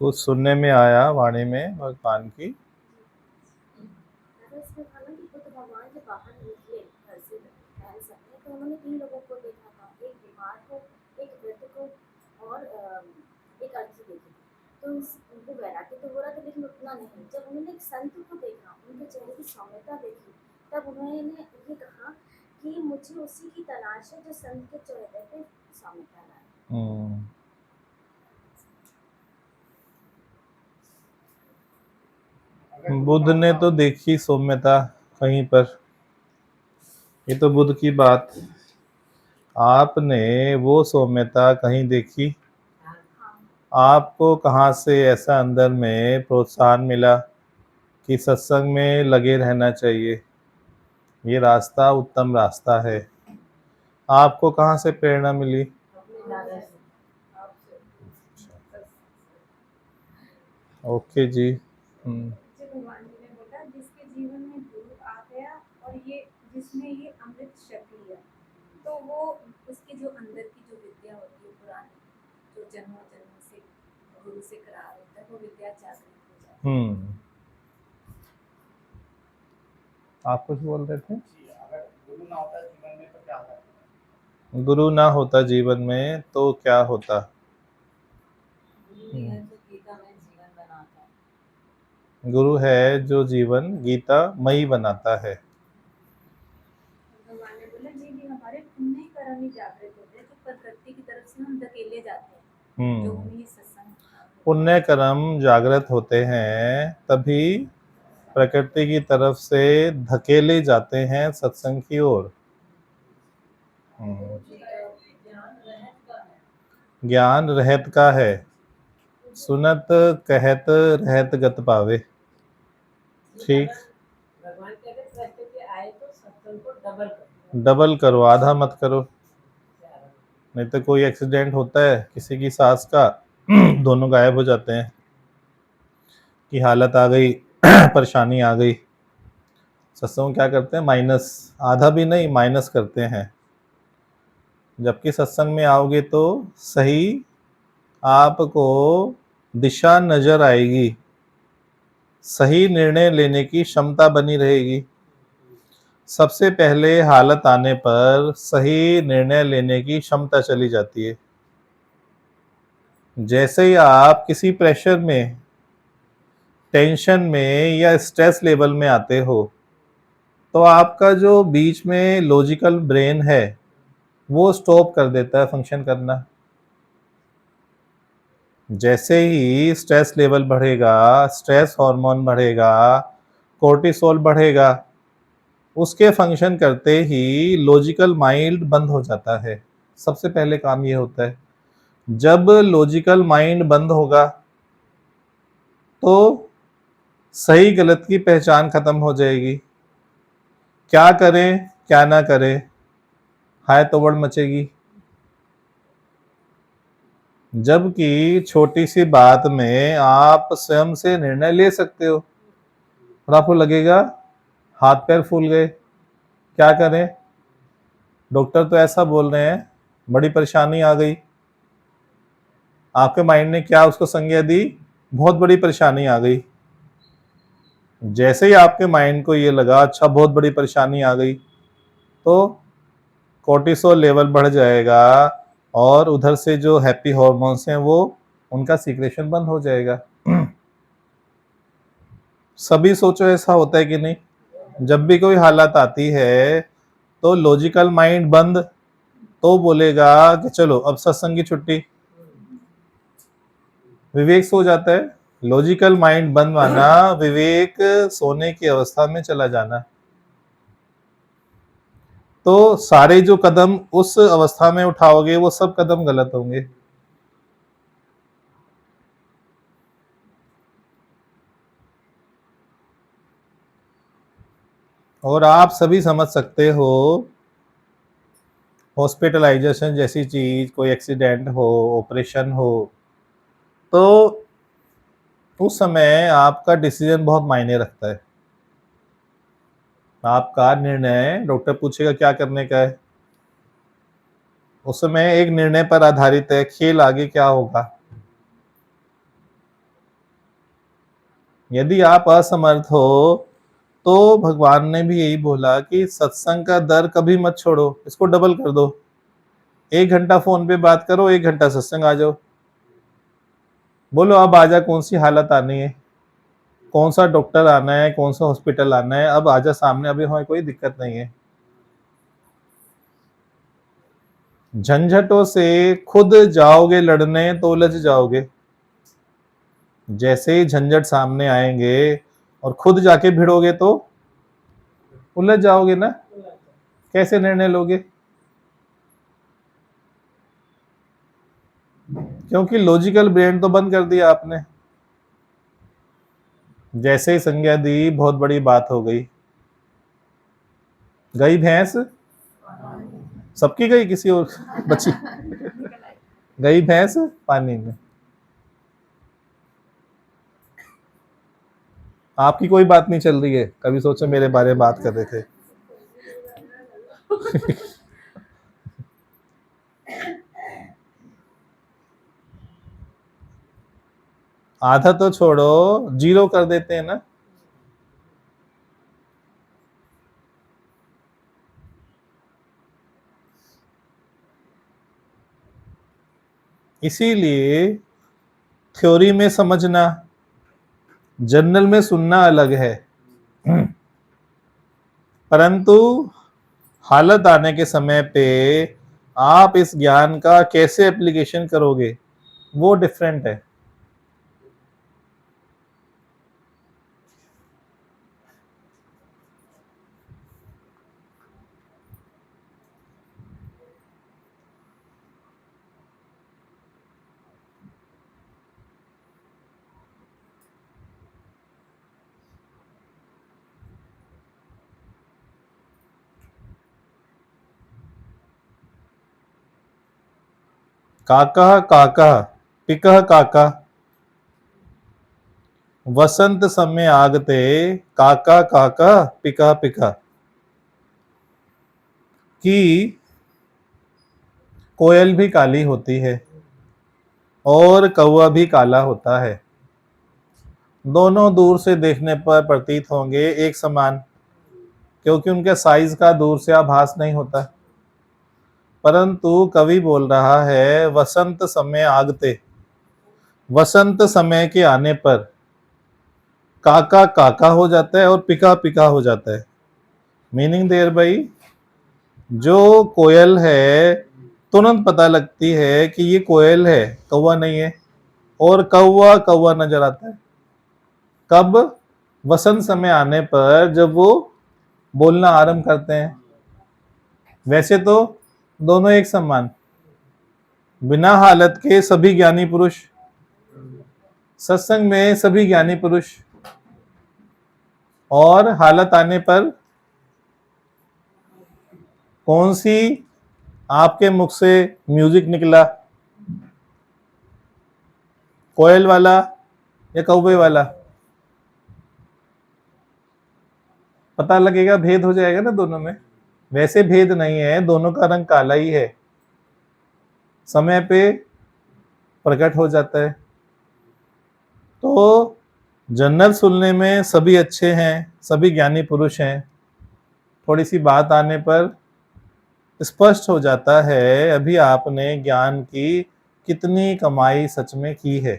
कुछ सुनने में आया वाणी में भगवान की। इसमें था ना कि बुद्ध भगवान जब बाहर निकले घर से टहल सकते तो उन्होंने 3 लोगों को देखा था, एक बीमार को, एक वृद्ध को और एक अर्थ देखी थी। तो उनको वैराग्य तो हो रहा था लेकिन उतना नहीं। जब उन्होंने एक संत को देखा, उनके चेहरे की सौम्यता देखी, तब उन्होंने ये कहा कि मुझे उसी की तलाश है जो संत के चेहरे पे सौम्यता लाए। बुद्ध ने तो देखी सौम्यता कहीं पर, ये तो बुद्ध की बात। आपने वो सौम्यता कहीं देखी? आपको कहाँ से ऐसा अंदर में प्रोत्साहन मिला कि सत्संग में लगे रहना चाहिए, ये रास्ता उत्तम रास्ता है? आपको कहाँ से प्रेरणा मिली? ओके जी। भगवान जी ने बोला जिसके जीवन में गुरु आ गया और ये जिसमें ये अमृत छक लिया, तो वो उसकी जो अंदर की जो विद्या होती है पुरानी, जो जन्मों जन्म से गुरु से करार होता है, वो विद्या जागृत हो जाती है। आप कुछ बोल रहे थे? अगर गुरु ना होता जीवन में तो क्या होता? गुरु ना होता जीवन में तो क्या होता? गुरु है जो जीवन गीता मई बनाता है। भगवान ने बोला जी भी हमारे पुण्य कर्म ही जागृत होते हैं, जो प्रकृति की तरफ से हम धकेले जाते हैं, जो उन्हीं सत्संग पुण्य कर्म जागृत होते हैं तभी प्रकृति की तरफ से धकेले जाते हैं सत्संग की ओर। ज्ञान रहत का है, सुनत कहत रहत गत पावे। ठीक, भगवान कहते परिस्थिति आए तो सत्संग को डबल करो, आधा मत करो, नहीं तो कोई एक्सीडेंट होता है किसी की सास का दोनों गायब हो जाते हैं की हालत आ गई परेशानी आ गई। सत्संग क्या करते हैं? माइनस, आधा भी नहीं माइनस करते हैं। जबकि सत्संग में आओगे तो सही आपको दिशा नजर आएगी, सही निर्णय लेने की क्षमता बनी रहेगी। सबसे पहले हालत आने पर सही निर्णय लेने की क्षमता चली जाती है। जैसे ही आप किसी प्रेशर में, टेंशन में या स्ट्रेस लेवल में आते हो तो आपका जो बीच में लॉजिकल ब्रेन है वो स्टॉप कर देता है फंक्शन करना। जैसे ही स्ट्रेस लेवल बढ़ेगा, स्ट्रेस हार्मोन बढ़ेगा, कोर्टिसोल बढ़ेगा, उसके फंक्शन करते ही लॉजिकल माइंड बंद हो जाता है। सबसे पहले काम ये होता है। जब लॉजिकल माइंड बंद होगा तो सही गलत की पहचान खत्म हो जाएगी। क्या करें क्या ना करें, हाय तोड़ मचेगी। जबकि छोटी सी बात में आप स्वयं से निर्णय ले सकते हो और आपको लगेगा हाथ पैर फूल गए, क्या करें, डॉक्टर तो ऐसा बोल रहे हैं, बड़ी परेशानी आ गई। आपके माइंड ने क्या उसको संज्ञा दी? बहुत बड़ी परेशानी आ गई। जैसे ही आपके माइंड को ये लगा अच्छा बहुत बड़ी परेशानी आ गई, तो कोर्टिसोल लेवल बढ़ जाएगा और उधर से जो हैप्पी हार्मोन्स हैं वो उनका सीक्रेशन बंद हो जाएगा। सभी सोचो ऐसा होता है कि नहीं? जब भी कोई हालत आती है तो लॉजिकल माइंड बंद, तो बोलेगा कि चलो अब सत्संग की छुट्टी। विवेक सो जाता है। लॉजिकल माइंड बंद माना विवेक सोने की अवस्था में चला जाना। तो सारे जो कदम उस अवस्था में उठाओगे वो सब कदम गलत होंगे। और आप सभी समझ सकते हो, हॉस्पिटलाइजेशन जैसी चीज, कोई एक्सीडेंट हो, ऑपरेशन हो, तो उस समय आपका डिसीजन बहुत मायने रखता है। आपका निर्णय, डॉक्टर पूछेगा क्या करने का है, उस समय एक निर्णय पर आधारित है, खेल आगे क्या होगा। यदि आप असमर्थ हो तो भगवान ने भी यही बोला कि सत्संग का दर कभी मत छोड़ो, इसको डबल कर दो। 1 घंटा फोन पे बात करो, 1 घंटा सत्संग आ जाओ। बोलो अब आजा, कौन सी हालत आनी है, कौन सा डॉक्टर आना है, कौन सा हॉस्पिटल आना है, अब आजा सामने, अभी हमें कोई दिक्कत नहीं है। झंझटों से खुद जाओगे लड़ने तो उलझ जाओगे। जैसे ही झंझट सामने आएंगे और खुद जाके भिड़ोगे तो उलझ जाओगे ना। कैसे निर्णय लोगे? क्योंकि लॉजिकल ब्रेन तो बंद कर दिया आपने। जैसे ही संज्ञा दी, बहुत बड़ी बात हो गई। गई भैंस, सबकी गई, किसी और बची? गई भैंस पानी में। आपकी कोई बात नहीं चल रही है? कभी सोचो मेरे बारे में बात कर रहे थे। आधा तो छोड़ो, 0 कर देते हैं ना। इसीलिए थ्योरी में समझना, जर्नल में सुनना अलग है, परंतु हालत आने के समय पे आप इस ज्ञान का कैसे एप्लीकेशन करोगे वो डिफरेंट है। काका काका पिकह काका, वसंत समय आगते काका काका पिका पिका। कि कोयल भी काली होती है और कौवा भी काला होता है। दोनों दूर से देखने पर प्रतीत होंगे एक समान, क्योंकि उनके साइज का दूर से आभास नहीं होता। परंतु कवि बोल रहा है वसंत समय आगते, वसंत समय के आने पर काका काका हो जाता है और पिका पिका हो जाता है। मीनिंग देयर भाई, जो कोयल है तुरंत पता लगती है कि ये कोयल है, कौवा नहीं है, और कौवा कौवा नजर आता है। कब? वसंत समय आने पर, जब वो बोलना आरंभ करते हैं। वैसे तो दोनों एक समान, बिना हालत के सभी ज्ञानी पुरुष, सत्संग में सभी ज्ञानी पुरुष, और हालत आने पर कौन सी आपके मुख से म्यूजिक निकला, कोयल वाला या कौवे वाला, पता लगेगा, भेद हो जाएगा ना दोनों में। वैसे भेद नहीं है, दोनों का रंग काला ही है, समय पे प्रकट हो जाता है। तो जनरल सुनने में सभी अच्छे हैं, सभी ज्ञानी पुरुष हैं, थोड़ी सी बात आने पर स्पष्ट हो जाता है अभी आपने ज्ञान की कितनी कमाई सच में की है।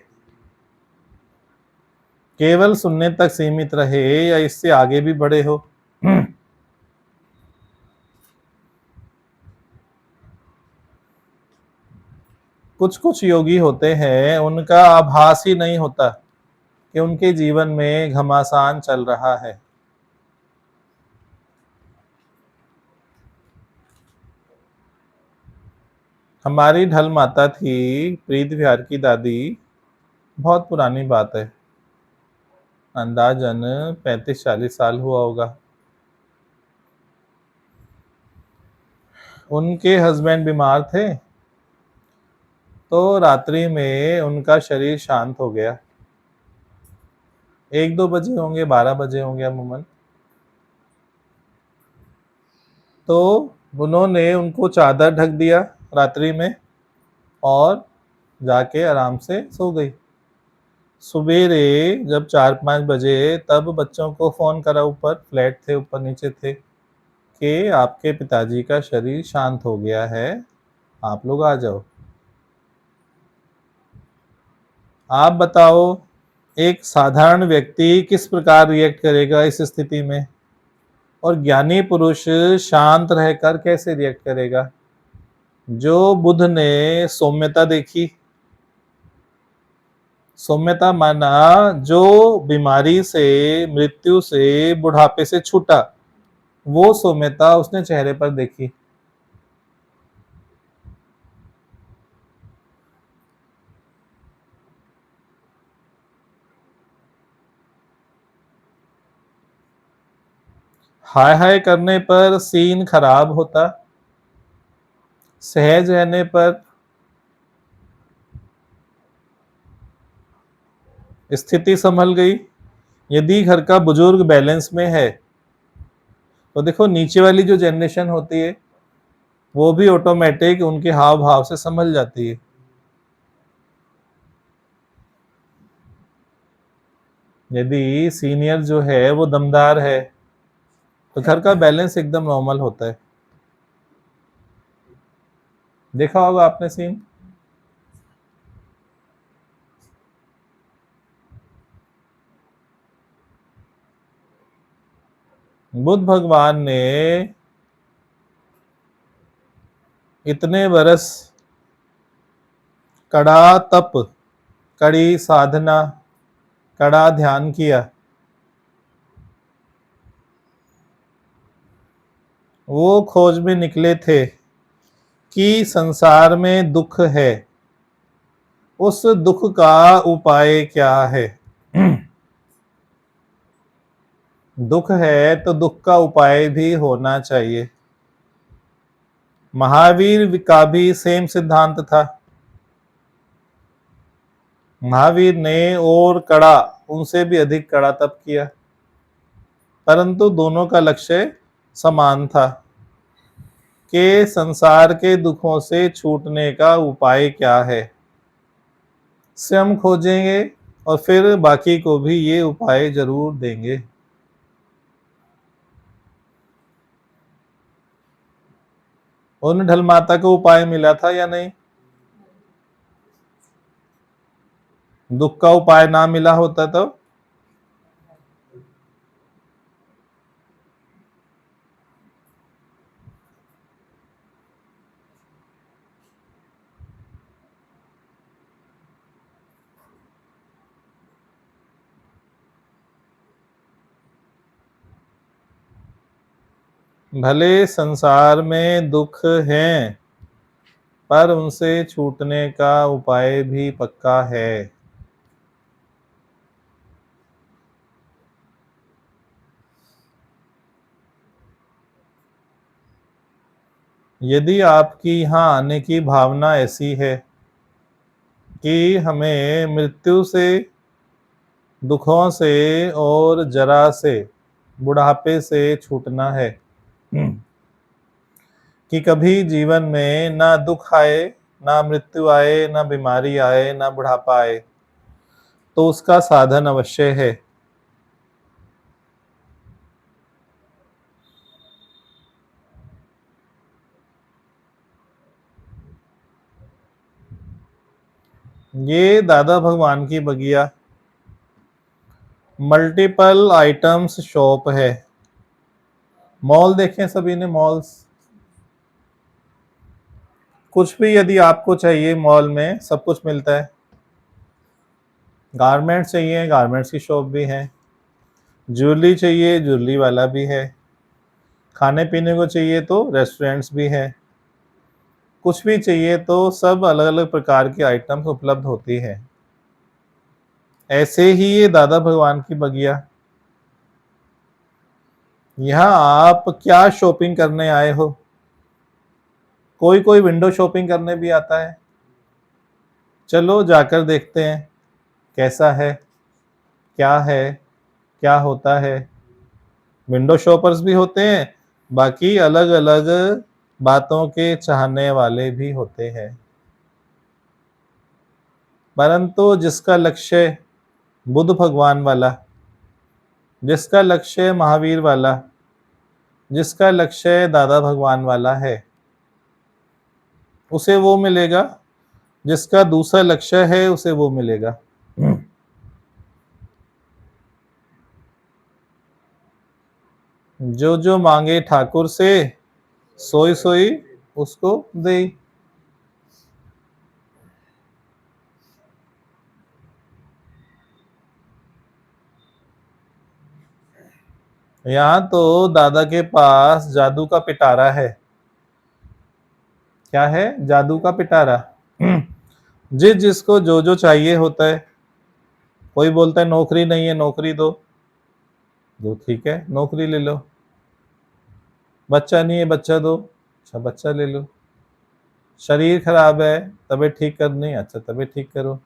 केवल सुनने तक सीमित रहे या इससे आगे भी बढ़े हो। कुछ कुछ योगी होते हैं, उनका आभास ही नहीं होता कि उनके जीवन में घमासान चल रहा है। हमारी ढल माता थी, प्रीत विहार की दादी, बहुत पुरानी बात है, अंदाजन 35-40 साल हुआ होगा। उनके हस्बैंड बीमार थे, तो रात्रि में उनका शरीर शांत हो गया। 1-2 बजे होंगे, 12 बजे होंगे अमूमन। तो उन्होंने उनको चादर ढक दिया रात्रि में और जाके आराम से सो गई। सवेरे जब 4-5 बजे तब बच्चों को फ़ोन करा, ऊपर फ्लैट थे, ऊपर नीचे थे, कि आपके पिताजी का शरीर शांत हो गया है, आप लोग आ जाओ। आप बताओ, एक साधारण व्यक्ति किस प्रकार रिएक्ट करेगा इस स्थिति में, और ज्ञानी पुरुष शांत रहकर कैसे रिएक्ट करेगा? जो बुद्ध ने सौम्यता देखी, सौम्यता माना जो बीमारी से, मृत्यु से, बुढ़ापे से छूटा, वो सौम्यता उसने चेहरे पर देखी। हाय हाय करने पर सीन खराब होता, सहज रहने पर स्थिति संभल गई। यदि घर का बुजुर्ग बैलेंस में है तो देखो नीचे वाली जो जनरेशन होती है वो भी ऑटोमेटिक उनके हाव भाव से संभल जाती है। यदि सीनियर जो है वो दमदार है तो घर का बैलेंस एकदम नॉर्मल होता है। देखा होगा आपने सीन। बुद्ध भगवान ने इतने बरस कड़ा तप, कड़ी साधना, कड़ा ध्यान किया, वो खोज में निकले थे कि संसार में दुख है, उस दुख का उपाय क्या है। दुख है तो दुख का उपाय भी होना चाहिए। महावीर का भी सेम सिद्धांत था। महावीर ने और कड़ा, उनसे भी अधिक कड़ा तप किया, परंतु दोनों का लक्ष्य समान था कि संसार के दुखों से छूटने का उपाय क्या है। स्वयं खोजेंगे और फिर बाकी को भी ये उपाय जरूर देंगे। उन ढल माता को उपाय मिला था या नहीं? दुख का उपाय ना मिला होता तो भले संसार में दुख हैं पर उनसे छूटने का उपाय भी पक्का है। यदि आपकी यहाँ आने की भावना ऐसी है कि हमें मृत्यु से, दुखों से और जरा से, बुढ़ापे से छूटना है, कि कभी जीवन में ना दुख आए, ना मृत्यु आए, ना बीमारी आए, ना बुढ़ापा आए, तो उसका साधन अवश्य है। ये दादा भगवान की बगिया मल्टीपल आइटम्स शॉप है। मॉल देखें सभी ने, मॉल्स। कुछ भी यदि आपको चाहिए मॉल में सब कुछ मिलता है। गारमेंट्स चाहिए, गारमेंट्स की शॉप भी है। ज्वेलरी चाहिए, ज्वेलरी वाला भी है। खाने पीने को चाहिए तो रेस्टोरेंट्स भी है। कुछ भी चाहिए तो सब अलग अलग प्रकार की आइटम्स उपलब्ध होती है। ऐसे ही ये दादा भगवान की बगिया। यहाँ आप क्या शॉपिंग करने आए हो? कोई कोई विंडो शॉपिंग करने भी आता है। चलो जाकर देखते हैं कैसा है, क्या है, क्या होता है। विंडो शॉपर्स भी होते हैं, बाकी अलग अलग बातों के चाहने वाले भी होते हैं। परंतु जिसका लक्ष्य बुद्ध भगवान वाला, जिसका लक्ष्य महावीर वाला, जिसका लक्ष्य दादा भगवान वाला है, उसे वो मिलेगा। जिसका दूसरा लक्ष्य है उसे वो मिलेगा। जो जो मांगे ठाकुर से, सोई सोई उसको दे। यहाँ तो दादा के पास जादू का पिटारा है। क्या है? जादू का पिटारा। जिस जिसको जो जो चाहिए होता है। कोई बोलता है नौकरी नहीं है, नौकरी दो, तो ठीक है नौकरी ले लो। बच्चा नहीं है, बच्चा दो, अच्छा बच्चा ले लो। शरीर खराब है, तबीयत ठीक करनी, अच्छा तबीयत ठीक करो।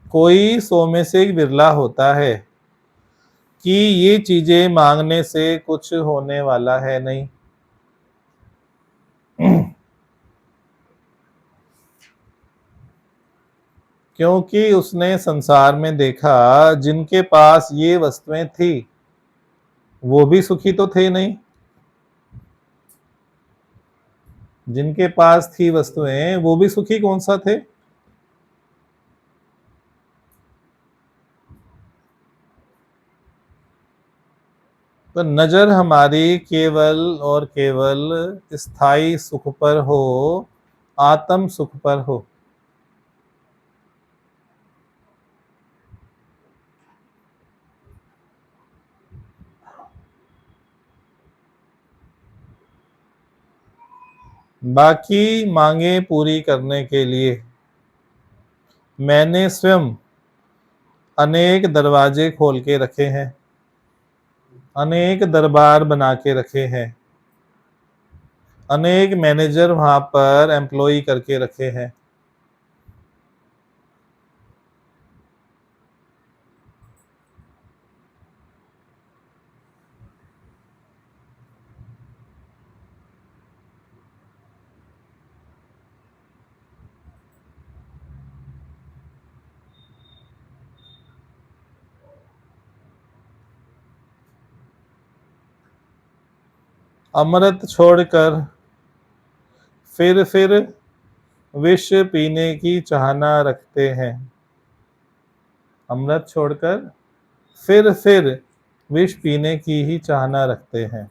कोई 100 में से एक बिरला होता है कि ये चीजें मांगने से कुछ होने वाला है नहीं। क्योंकि उसने संसार में देखा जिनके पास ये वस्तुएं थी वो भी सुखी तो थे नहीं। जिनके पास थी वस्तुएं वो भी सुखी कौन सा थे? तो नजर हमारी केवल और केवल स्थायी सुख पर हो, आत्म सुख पर हो। बाकी मांगे पूरी करने के लिए मैंने स्वयं अनेक दरवाजे खोल के रखे हैं, अनेक दरबार बना के रखे हैं, अनेक मैनेजर वहां पर एम्प्लॉय करके रखे हैं। अमृत छोड़कर फिर विष पीने की चाहना रखते हैं। अमृत छोड़कर फिर विष पीने की ही चाहना रखते हैं।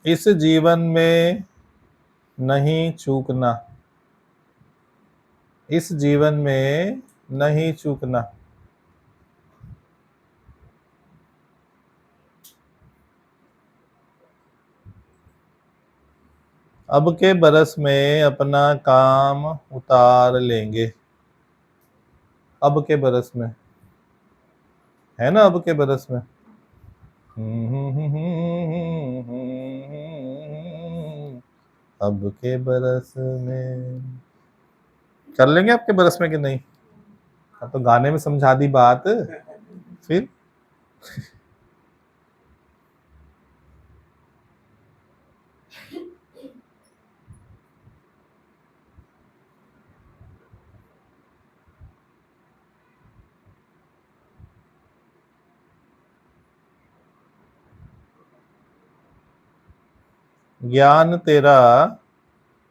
इस जीवन में नहीं चूकना, इस जीवन में नहीं चूकना। अब के बरस में अपना काम उतार लेंगे। अब के बरस में है ना, अब के बरस में। अब के बरस में कर लेंगे आपके बरस में कि नहीं? अब तो गाने में समझा दी बात। फिर ज्ञान तेरा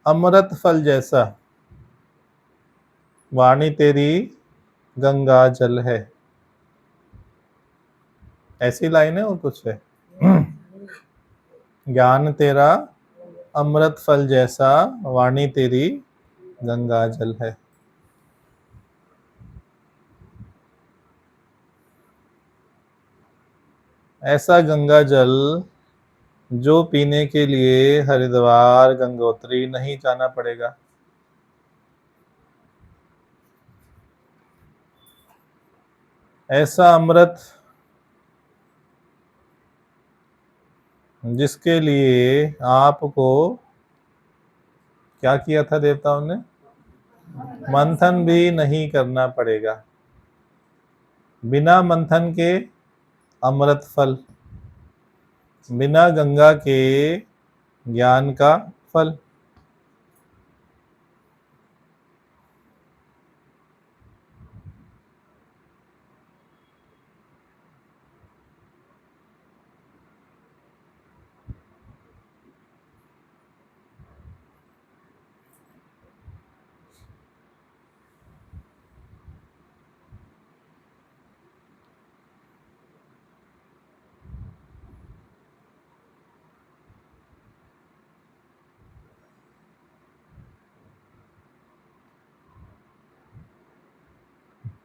अमृत फल जैसा, वाणी तेरी गंगा जल है। ऐसी लाइन है और कुछ है? ज्ञान तेरा अमृत फल जैसा, वाणी तेरी गंगा जल है। ऐसा गंगा जल जो पीने के लिए हरिद्वार गंगोत्री नहीं जाना पड़ेगा। ऐसा अमृत जिसके लिए आपको क्या किया था देवताओं ने? मंथन भी नहीं करना पड़ेगा। बिना मंथन के अमृत फल, बिना गंगा के ज्ञान का फल।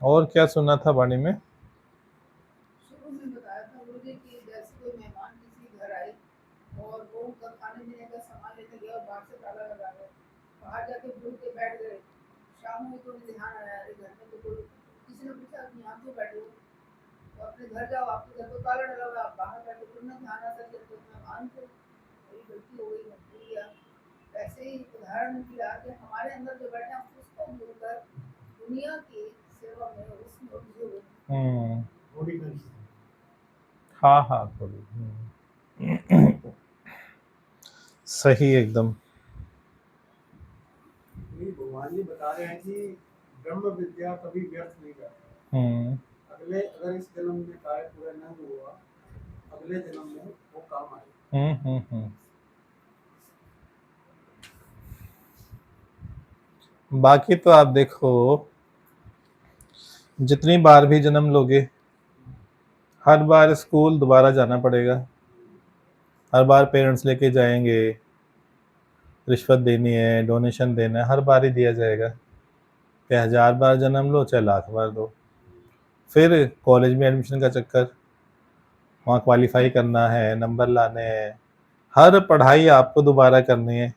और क्या सुना था वाणी में? शुरू में बताया था गुरु जी कि जैसे कोई मेहमान किसी घर आए और वो उनका खाने पीने का सामान लेकर गया और बाहर से ताला लगा गया, बाहर जाके गुरु के बैठ गए। शाम हुई तो उन्हें ध्यान आया, अरे घर में तो कोई, किसी ने पूछा कि यहाँ क्यों बैठे हो, तो अपने घर जाओ, आपके घर को ताला डला हुआ, आप बाहर बैठे। गुरु ने ध्यान आता कि तो मेहमान थे, मेरी गलती हो गई, मैं भूल गया। ऐसे ही उदाहरण किया कि हमारे अंदर जो बैठे हम उसको भूलकर दुनिया की सेवा में उसमें उलझे हुए हैं। थोड़ी गलती हाँ हाँ थोड़ी सही एकदम। ये भगवान जी बता रहे हैं कि ब्रह्म विद्या कभी व्यर्थ नहीं जाती। अगले अगर इस जन्म में कार्य पूरा न हुआ, अगले जन्म में वो काम आए। बाकी तो आप देखो, जितनी बार भी जन्म लोगे, हर बार स्कूल दोबारा जाना पड़ेगा, हर बार पेरेंट्स लेके जाएंगे, रिश्वत देनी है, डोनेशन देना है, हर बार ही दिया जाएगा। चाहे 1000 बार जन्म लो, चाहे 1,00,000 बार दो। फिर कॉलेज में एडमिशन का चक्कर, वहाँ क्वालिफाई करना है, नंबर लाने हैं, हर पढ़ाई आपको दोबारा करनी है।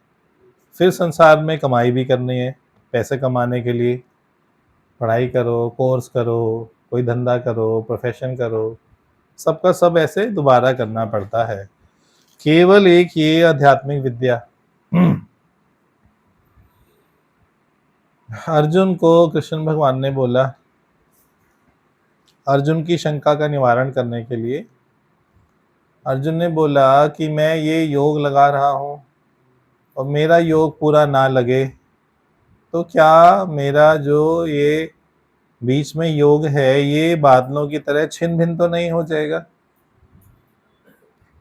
फिर संसार में कमाई भी करनी है, पैसे कमाने के लिए पढ़ाई करो, कोर्स करो, कोई धंधा करो, प्रोफेशन करो, सबका सब ऐसे दोबारा करना पड़ता है। केवल एक ये आध्यात्मिक विद्या अर्जुन को कृष्ण भगवान ने बोला, अर्जुन की शंका का निवारण करने के लिए अर्जुन ने बोला कि मैं ये योग लगा रहा हूँ और मेरा योग पूरा ना लगे तो क्या मेरा जो ये बीच में योग है ये बादलों की तरह छिन्न भिन्न तो नहीं हो जाएगा?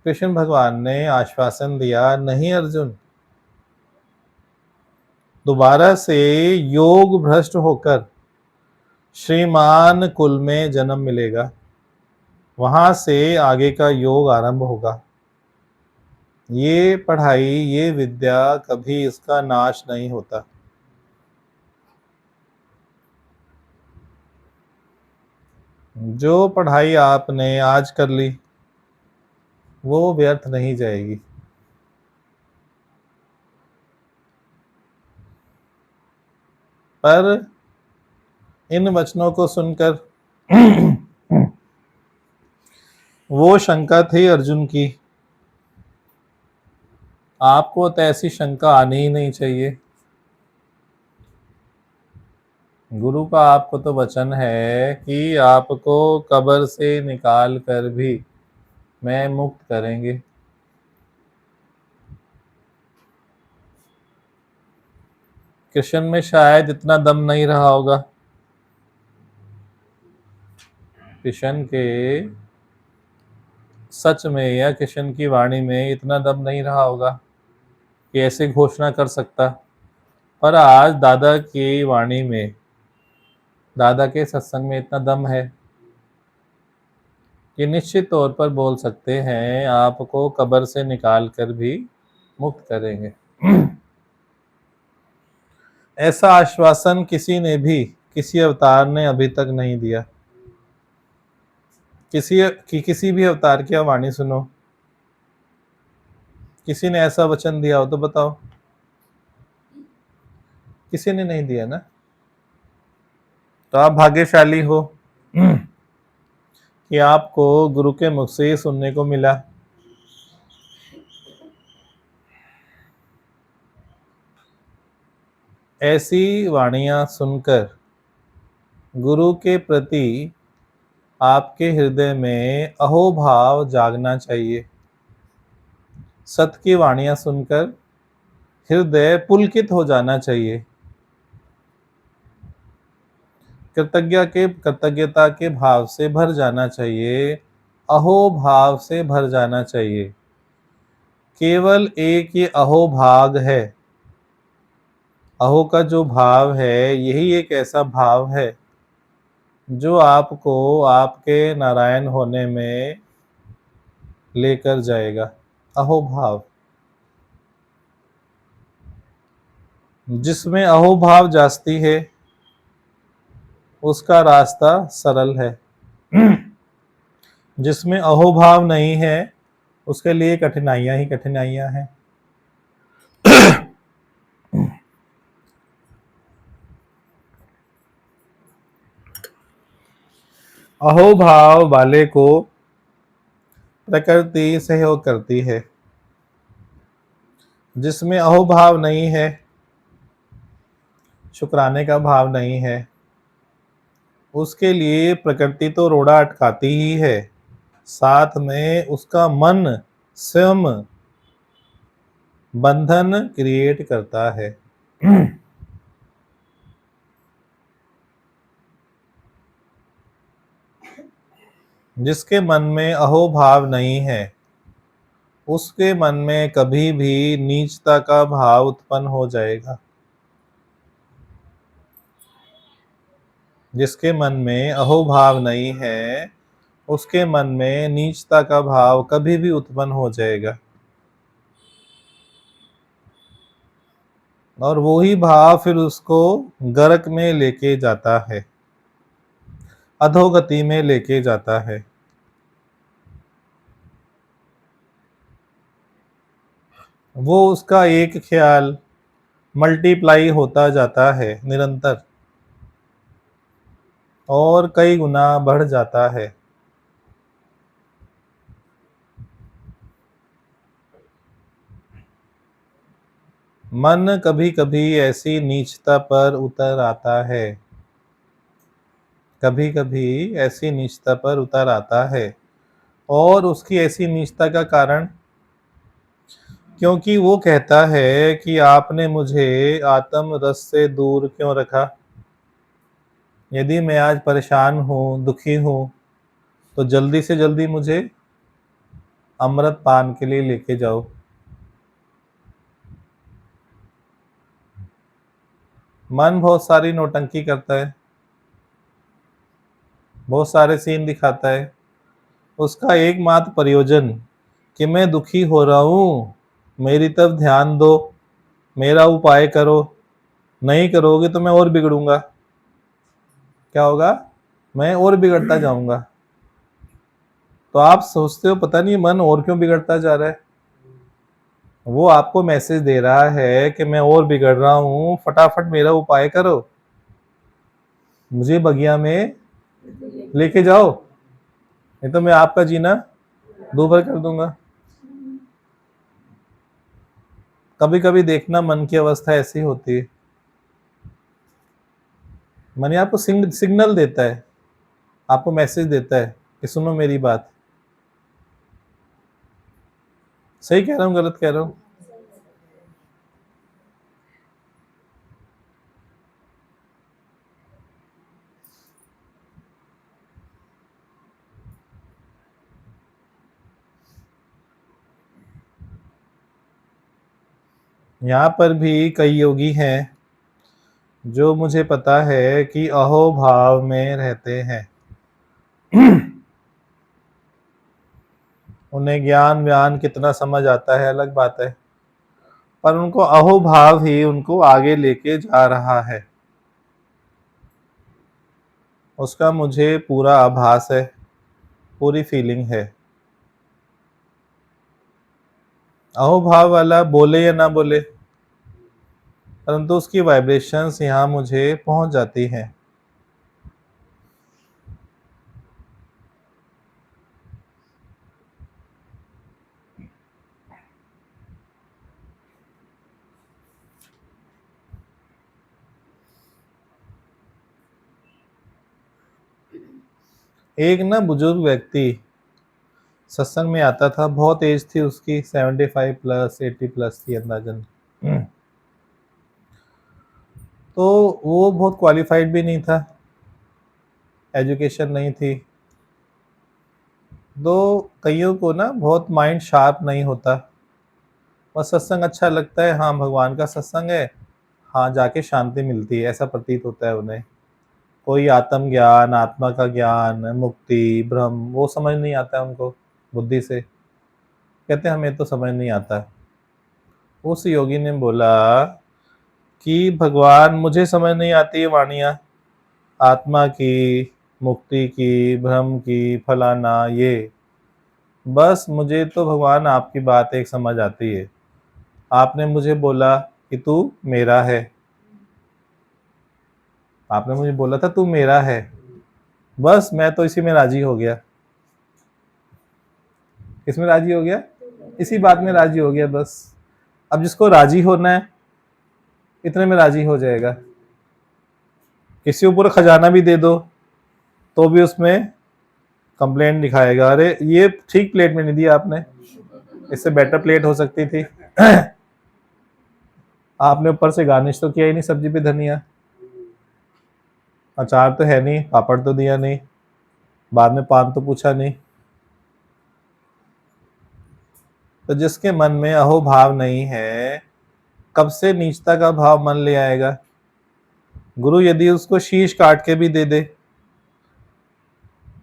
कृष्ण भगवान ने आश्वासन दिया, नहीं अर्जुन, दोबारा से योग भ्रष्ट होकर श्रीमान कुल में जन्म मिलेगा, वहां से आगे का योग आरंभ होगा। ये पढ़ाई, ये विद्या, कभी इसका नाश नहीं होता। जो पढ़ाई आपने आज कर ली वो व्यर्थ नहीं जाएगी। पर इन वचनों को सुनकर वो शंका थी अर्जुन की, आपको तो ऐसी शंका आनी ही नहीं चाहिए। गुरु का आपको तो वचन है कि आपको कब्र से निकाल कर भी मैं मुक्त करेंगे। कृष्ण में शायद इतना दम नहीं रहा होगा, कृष्ण के सच में या कृष्ण की वाणी में इतना दम नहीं रहा होगा कि ऐसे घोषणा कर सकता। पर आज दादा की वाणी में, दादा के सत्संग में इतना दम है कि निश्चित तौर पर बोल सकते हैं आपको कब्र से निकाल कर भी मुक्त करेंगे। ऐसा आश्वासन किसी ने भी, किसी अवतार ने अभी तक नहीं दिया। किसी भी अवतार की वाणी सुनो, किसी ने ऐसा वचन दिया हो तो बताओ? किसी ने नहीं दिया ना। तो आप भाग्यशाली हो कि आपको गुरु के मुख से सुनने को मिला। ऐसी वाणियां सुनकर गुरु के प्रति आपके हृदय में अहोभाव जागना चाहिए। सत्य की वाणियां सुनकर हृदय पुलकित हो जाना चाहिए। कृतज्ञता के भाव से भर जाना चाहिए। अहोभाव से भर जाना चाहिए। केवल एक ये अहोभाग है। अहो का जो भाव है, यही एक ऐसा भाव है जो आपको आपके नारायण होने में लेकर जाएगा। अहोभाव, जिसमें अहोभाव जास्ती है उसका रास्ता सरल है। जिसमें अहोभाव नहीं है उसके लिए कठिनाइयां ही कठिनाइयां हैं। अहोभाव वाले को प्रकृति सहयोग करती है। जिसमें अहोभाव नहीं है, शुक्राने का भाव नहीं है, उसके लिए प्रकृति तो रोड़ा अटकाती ही है, साथ में उसका मन स्वयं बंधन क्रिएट करता है। जिसके मन में अहोभाव नहीं है उसके मन में कभी भी नीचता का भाव उत्पन्न हो जाएगा। जिसके मन में अहोभाव नहीं है उसके मन में नीचता का भाव कभी भी उत्पन्न हो जाएगा। और वो ही भाव फिर उसको गर्क में लेके जाता है, अधोगति में लेके जाता है। वो उसका एक ख्याल मल्टीप्लाई होता जाता है निरंतर और कई गुना बढ़ जाता है। मन कभी कभी ऐसी नीचता पर उतर आता है, कभी कभी ऐसी नीचता पर उतर आता है। और उसकी ऐसी नीचता का कारण, क्योंकि वो कहता है कि आपने मुझे आत्म रस से दूर क्यों रखा। यदि मैं आज परेशान हूँ, दुखी हूँ, तो जल्दी से जल्दी मुझे अमृत पान के लिए लेके जाओ। मन बहुत सारी नौटंकी करता है, बहुत सारे सीन दिखाता है। उसका एकमात्र प्रयोजन कि मैं दुखी हो रहा हूँ, मेरी तरफ ध्यान दो, मेरा उपाय करो, नहीं करोगे तो मैं और बिगड़ूंगा। क्या होगा? मैं और बिगड़ता जाऊंगा। तो आप सोचते हो पता नहीं मन और क्यों बिगड़ता जा रहा है। वो आपको मैसेज दे रहा है कि मैं और बिगड़ रहा हूँ, फटाफट मेरा उपाय करो, मुझे बगिया में लेके जाओ, नहीं तो मैं आपका जीना दूभर कर दूंगा। कभी कभी देखना मन की अवस्था ऐसी होती है, मन आपको सिग्नल देता है, आपको मैसेज देता है कि सुनो मेरी बात। सही कह रहा हूँ गलत कह रहा हूँ? यहाँ पर भी कई योगी हैं जो मुझे पता है कि अहोभाव में रहते हैं। उन्हें ज्ञान व्यान कितना समझ आता है अलग बात है, पर उनको अहोभाव ही उनको आगे लेके जा रहा है, उसका मुझे पूरा आभास है, पूरी फीलिंग है। अहोभाव वाला बोले या ना बोले, परंतु उसकी वाइब्रेशंस यहाँ मुझे पहुंच जाती हैं। एक ना बुजुर्ग व्यक्ति सत्संग में आता था, बहुत एज थी उसकी, 75 प्लस 80 प्लस थी अंदाजन। तो वो बहुत क्वालिफाइड भी नहीं था, एजुकेशन नहीं थी। तो कईयों को ना बहुत माइंड शार्प नहीं होता, बस सत्संग अच्छा लगता है, हाँ भगवान का सत्संग है, हाँ जाके शांति मिलती है, ऐसा प्रतीत होता है उन्हें। कोई आत्म ज्ञान, आत्मा का ज्ञान, मुक्ति, ब्रह्म, वो समझ नहीं आता है उनको बुद्धि से। कहते हमें तो समझ नहीं आता। उस योगी ने बोला कि भगवान मुझे समझ नहीं आती है वाणियाँ, आत्मा की, मुक्ति की, ब्रह्म की, फलाना ये, बस मुझे तो भगवान आपकी बात एक समझ आती है। आपने मुझे बोला कि तू मेरा है, आपने मुझे बोला था तू मेरा है, बस मैं तो इसी में राजी हो गया। किसमें राजी हो गया? इसी बात में राजी हो गया बस। अब जिसको राजी होना है इतने में राजी हो जाएगा। किसी को पूरा खजाना भी दे दो तो भी उसमें कंप्लेंट दिखाएगा, अरे ये ठीक प्लेट में नहीं दिया आपने, इससे बेटर प्लेट हो सकती थी। आपने ऊपर से गार्निश तो किया ही नहीं सब्जी पे धनिया, अचार तो है नहीं, पापड़ तो दिया नहीं, बाद में पान तो पूछा नहीं। तो जिसके मन में अहोभाव नहीं है, कब से नीचता का भाव मन ले आएगा? गुरु यदि उसको शीश काट के भी दे दे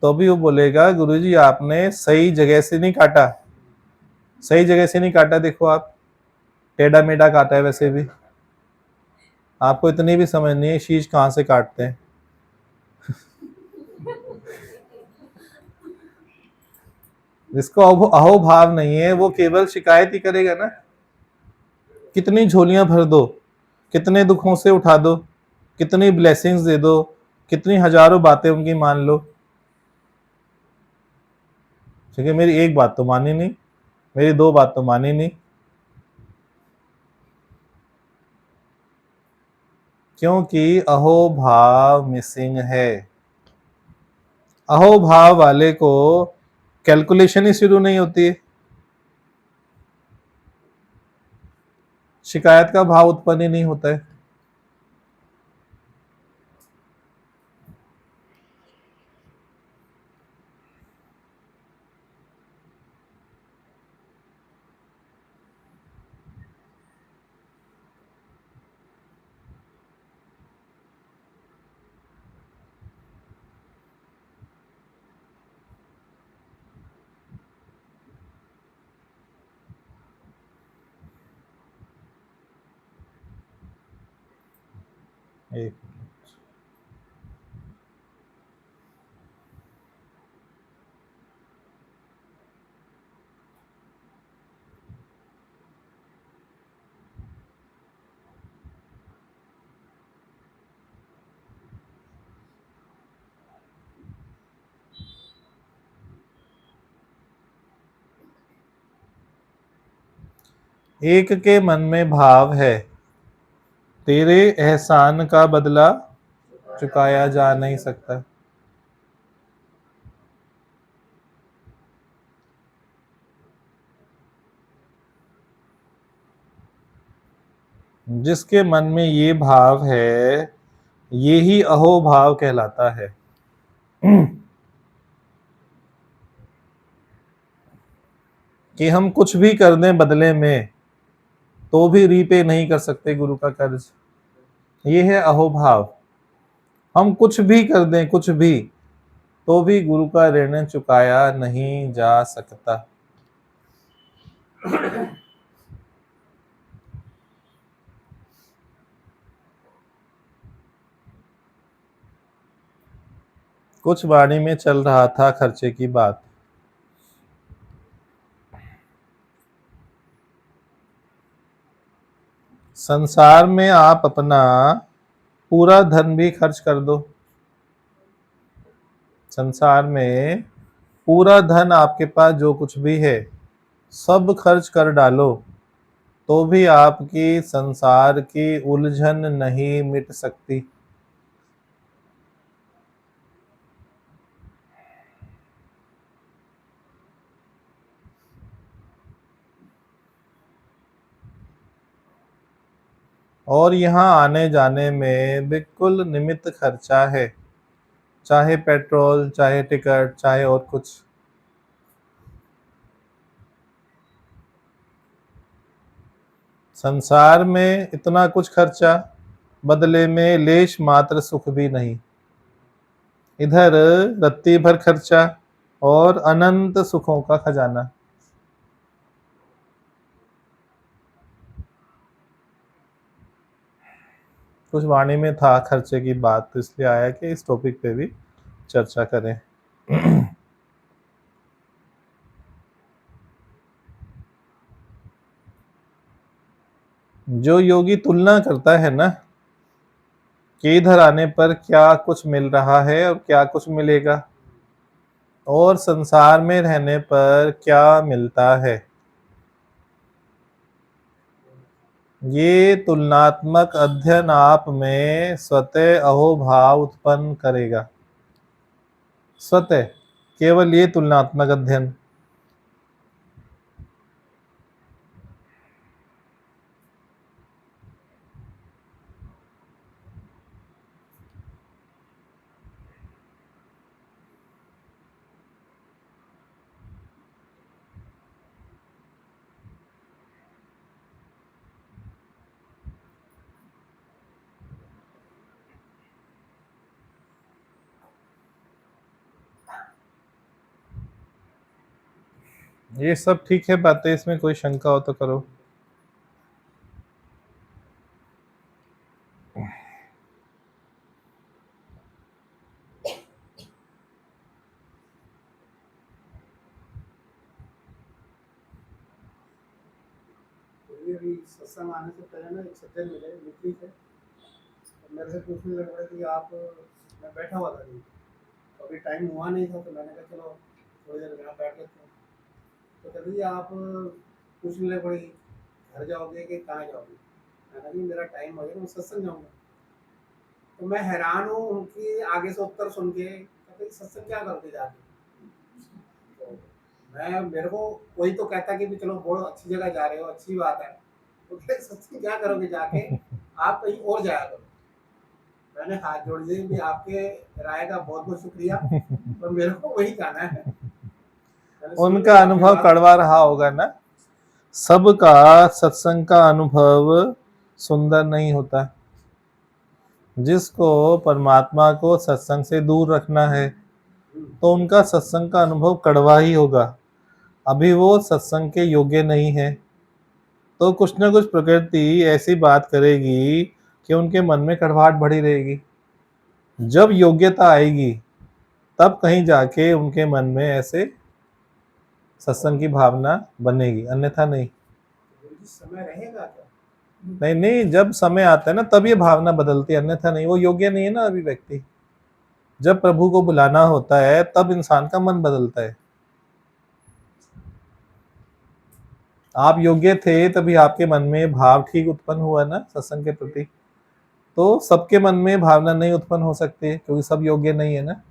तो भी वो बोलेगा गुरुजी आपने सही जगह से नहीं काटा, सही जगह से नहीं काटा, देखो आप टेढ़ा मेढ़ा काटा है, वैसे भी आपको इतनी भी समझ नहीं है शीश कहाँ से काटते हैं। जिसको अहोभाव नहीं है वो केवल शिकायत ही करेगा ना। कितनी झोलियां भर दो, कितने दुखों से उठा दो, कितनी ब्लेसिंग्स दे दो, कितनी हजारों बातें उनकी मान लो, ठीक है मेरी एक बात तो मानी नहीं, मेरी दो बात तो मानी नहीं, क्योंकि अहोभाव मिसिंग है। अहोभाव वाले को कैलकुलेशन ही शुरू नहीं होती है, शिकायत का भाव उत्पन्न ही नहीं होता है। एक एक के मन में भाव है, तेरे एहसान का बदला चुकाया जा नहीं सकता। जिसके मन में ये भाव है ये ही अहोभाव कहलाता है। कि हम कुछ भी कर दें बदले में तो भी रीपे नहीं कर सकते गुरु का कर्ज, ये है अहोभाव। हम कुछ भी कर दें, कुछ भी, तो भी गुरु का ऋण चुकाया नहीं जा सकता। कुछ वाणी में चल रहा था खर्चे की बात। संसार में आप अपना पूरा धन भी खर्च कर दो, संसार में पूरा धन आपके पास जो कुछ भी है सब खर्च कर डालो तो भी आपकी संसार की उलझन नहीं मिट सकती। और यहाँ आने जाने में बिल्कुल निमित्त खर्चा है, चाहे पेट्रोल, चाहे टिकट, चाहे और कुछ। संसार में इतना कुछ खर्चा, बदले में लेश मात्र सुख भी नहीं। इधर रत्ती भर खर्चा और अनंत सुखों का खजाना। कुछ वाणी में था खर्चे की बात, तो इसलिए आया कि इस टॉपिक पे भी चर्चा करें। जो योगी तुलना करता है ना कि इधर आने पर क्या कुछ मिल रहा है और क्या कुछ मिलेगा, और संसार में रहने पर क्या मिलता है, ये तुलनात्मक अध्ययन आप में स्वतः अहोभाव उत्पन्न करेगा। स्वतः, केवल ये तुलनात्मक अध्ययन। ये सब ठीक है बातें, इसमें कोई शंका हो तो करो। ये अभी सत्संग आने से पहले ना एक सज्जन मिले मित्री थे, तो मेरे से पूछने लग रहे थे कि आप, मैं बैठा हुआ था नहीं, तो अभी टाइम हुआ नहीं था, तो मैंने कहा चलो थोड़ी देर यहाँ बैठ लेते हैं। तो कहते जी आप पूछने लगे पड़े घर जाओगे कि कहाँ जाओगे। मैंने कहा जी मेरा टाइम हो गया, मैं सत्संग जाऊँगा। तो मैं हैरान हूँ उनकी आगे से उत्तर सुन के। कहते सत्संग क्या करोगे जाके। तो मैं, मेरे को कोई तो कहता कि भी चलो बहुत अच्छी जगह जा रहे हो, अच्छी बात है, तो कहते सत्संग क्या करोगे जाके, आप कहीं और जाया करो। मैंने हाथ जोड़ दिए कि आपके राय का बहुत बहुत शुक्रिया, पर मेरे को वही कहना है। उनका अनुभव कड़वा रहा होगा ना। सबका सत्संग का अनुभव सुंदर नहीं होता। जिसको परमात्मा को सत्संग से दूर रखना है तो उनका सत्संग का अनुभव कड़वा ही होगा। अभी वो सत्संग के योग्य नहीं है, तो कुछ न कुछ प्रकृति ऐसी बात करेगी कि उनके मन में कड़वाहट बढ़ी रहेगी। जब योग्यता आएगी तब कहीं जाके उनके मन में ऐसे सत्संग की भावना बनेगी, अन्यथा नहीं। समय रहेगा क्या? नहीं नहीं, जब समय आता है ना तब ये भावना बदलती है, अन्यथा नहीं। वो योग्य नहीं है ना अभी व्यक्ति। जब प्रभु को बुलाना होता है तब इंसान का मन बदलता है। आप योग्य थे तभी आपके मन में भाव ठीक उत्पन्न हुआ ना सत्संग के प्रति। तो सबके मन में भावना नहीं उत्पन्न हो सकती है क्योंकि सब योग्य नहीं है ना।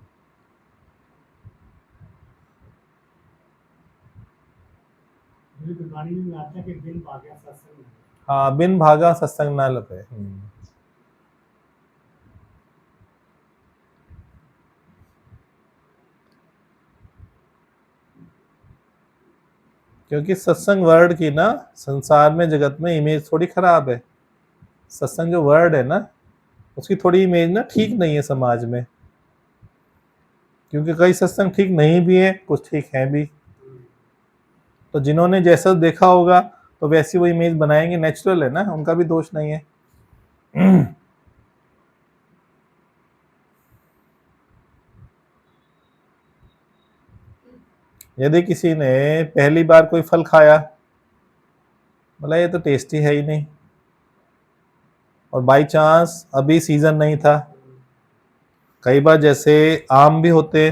वाणी में आता है कि बिन भागा सत्संग। हाँ, बिन भागा सत्संग ना लगे। क्योंकि सत्संग वर्ड की ना संसार में, जगत में इमेज थोड़ी खराब है। सत्संग जो वर्ड है ना उसकी थोड़ी इमेज ना ठीक नहीं है समाज में, क्योंकि कई सत्संग ठीक नहीं भी है, कुछ ठीक है भी। तो जिन्होंने जैसा देखा होगा तो वैसी वो इमेज बनाएंगे, नेचुरल है ना, उनका भी दोष नहीं है। यदि किसी ने पहली बार कोई फल खाया, बोला ये तो टेस्टी है ही नहीं, और बाई चांस अभी सीजन नहीं था, कई बार जैसे आम भी होते,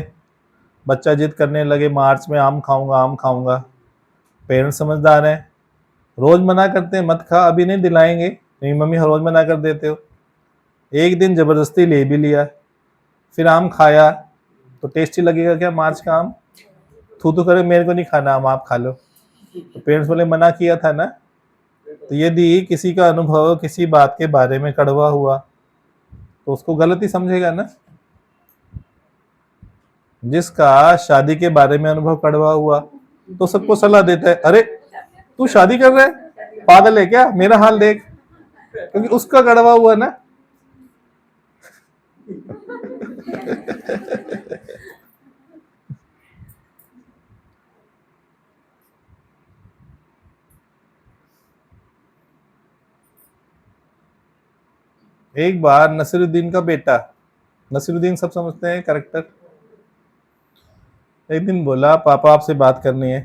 बच्चा जिद करने लगे मार्च में आम खाऊंगा आम खाऊंगा, पेरेंट्स समझदार हैं, रोज मना करते हैं मत खा, अभी नहीं दिलाएंगे, नहीं मम्मी रोज मना कर देते हो। एक दिन जबरदस्ती ले भी लिया, फिर आम खाया तो टेस्टी लगेगा क्या मार्च का आम? थू करे मेरे को नहीं खाना आम, आप खा लो। तो पेरेंट्स बोले मना किया था ना। तो यदि किसी का अनुभव किसी बात के बारे में कड़वा हुआ तो उसको गलत ही समझेगा ना। जिसका शादी के बारे में अनुभव कड़वा हुआ तो सबको सलाह देता है, अरे तू शादी कर रहा है, पागल है क्या, मेरा हाल देख, क्योंकि उसका कड़वा हुआ ना। एक बार नसीरुद्दीन का बेटा, नसीरुद्दीन सब समझते हैं कैरेक्टर, एक दिन बोला पापा आपसे बात करनी है।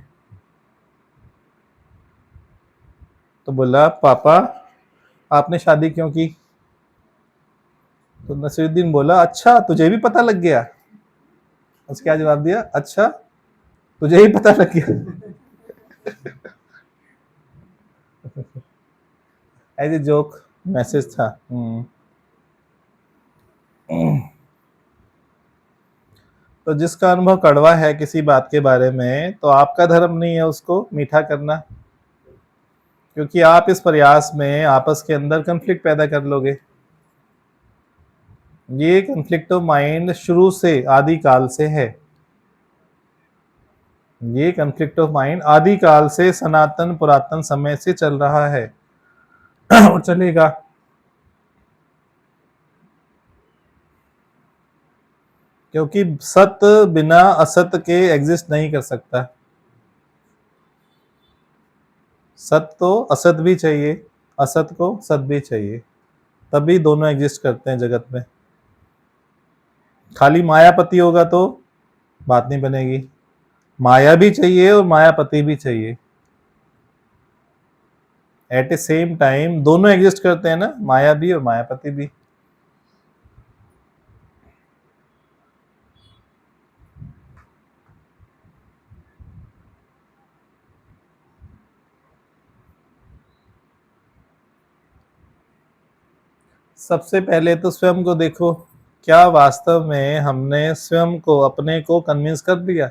तो बोला पापा आपने शादी क्यों की। तो नसीरुद्दीन बोला अच्छा तुझे भी पता लग गया। उसने क्या जवाब दिया, अच्छा तुझे ही पता लग गया। एज ए जोक मैसेज था। तो जिसका अनुभव कड़वा है किसी बात के बारे में, तो आपका धर्म नहीं है उसको मीठा करना, क्योंकि आप इस प्रयास में आपस के अंदर कंफ्लिक्ट पैदा कर लोगे। ये कंफ्लिक्ट ऑफ माइंड शुरू से आदि काल से है। ये कंफ्लिक्ट ऑफ माइंड आदि काल से सनातन पुरातन समय से चल रहा है और चलेगा। क्योंकि सत्य बिना असत के एग्जिस्ट नहीं कर सकता। सत्य को असत भी चाहिए, असत को सत भी चाहिए, तभी दोनों एग्जिस्ट करते हैं जगत में। खाली मायापति होगा तो बात नहीं बनेगी। माया भी चाहिए और मायापति भी चाहिए। एट ए सेम टाइम दोनों एग्जिस्ट करते हैं ना, माया भी और मायापति भी। सबसे पहले तो स्वयं को देखो, क्या वास्तव में हमने स्वयं को अपने को कन्विंस कर दिया।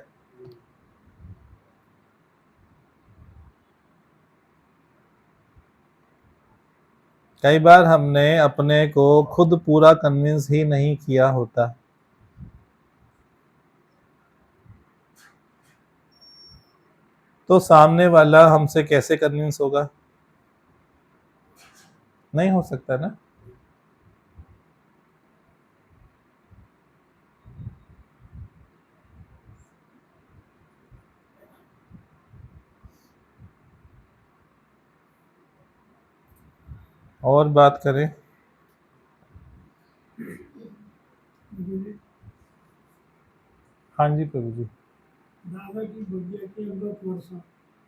कई बार हमने अपने को खुद पूरा कन्विंस ही नहीं किया होता। तो सामने वाला हमसे कैसे कन्विंस होगा, नहीं हो सकता ना। और बात करें, हाँ जी प्रभु जी। दादा की बुद्धिया की अमृत वर्षा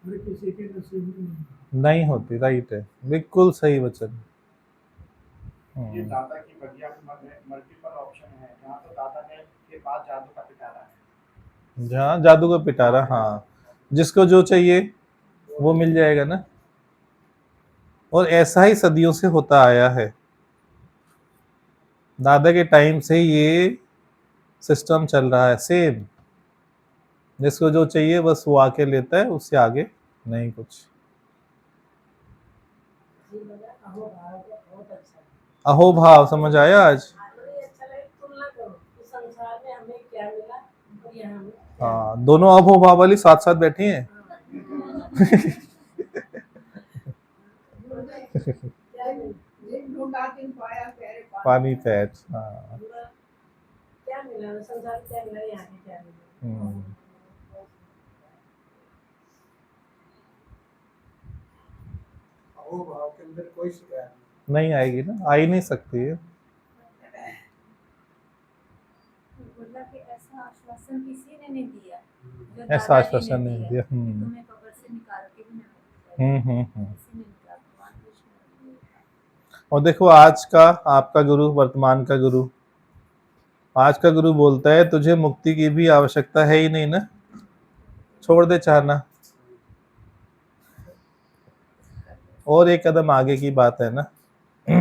हर किसी के नसीब में नहीं होती, राइट है, बिल्कुल सही वचन। ये दादा की बढ़िया में मल्टीपल ऑप्शन है, जहाँ तो दादा ने के पास जादू का पिटारा है, जहाँ जादू का पिटारा, हाँ, जिसको जो चाहिए वो मिल जाएगा ना। और ऐसा ही सदियों से होता आया है। दादा के टाइम से ये सिस्टम चल रहा है सेम। जिसको जो चाहिए बस वो आके लेता है, उससे आगे नहीं कुछ। जी बोला अहोभाव बहुत अच्छा है। अहोभाव समझ आया आज। बड़ी अच्छा लगे, तुलना करो कि संसार में हमें क्या मिला और यहाँ हमें हाँ, दोनों अहोभाव वाली साथ साथ बैठी हैं। ढूंढा किन पाया प्यारे पानी फैट, हाँ। क्या मिला संसार में, क्या मिला यहाँ पे, क्या मिला। अहो भाव के अंदर कोई शिकायत नहीं आएगी ना, आ ही नहीं सकती है। बोला कि ऐसा आश्वासन किसी ने नहीं दिया जो ऐसा दादाजी आश्वासन ने नहीं दिया दिया। कि तुम्हें कब्र से निकाल के भी नहीं किसी ने निकाला, भगवान कृष्ण ने दिया। और देखो आज का आपका गुरु, वर्तमान का गुरु, आज का गुरु बोलता है तुझे मुक्ति की भी आवश्यकता है ही नहीं ना, छोड़ दे चाहना। और एक कदम आगे की बात है ना। जी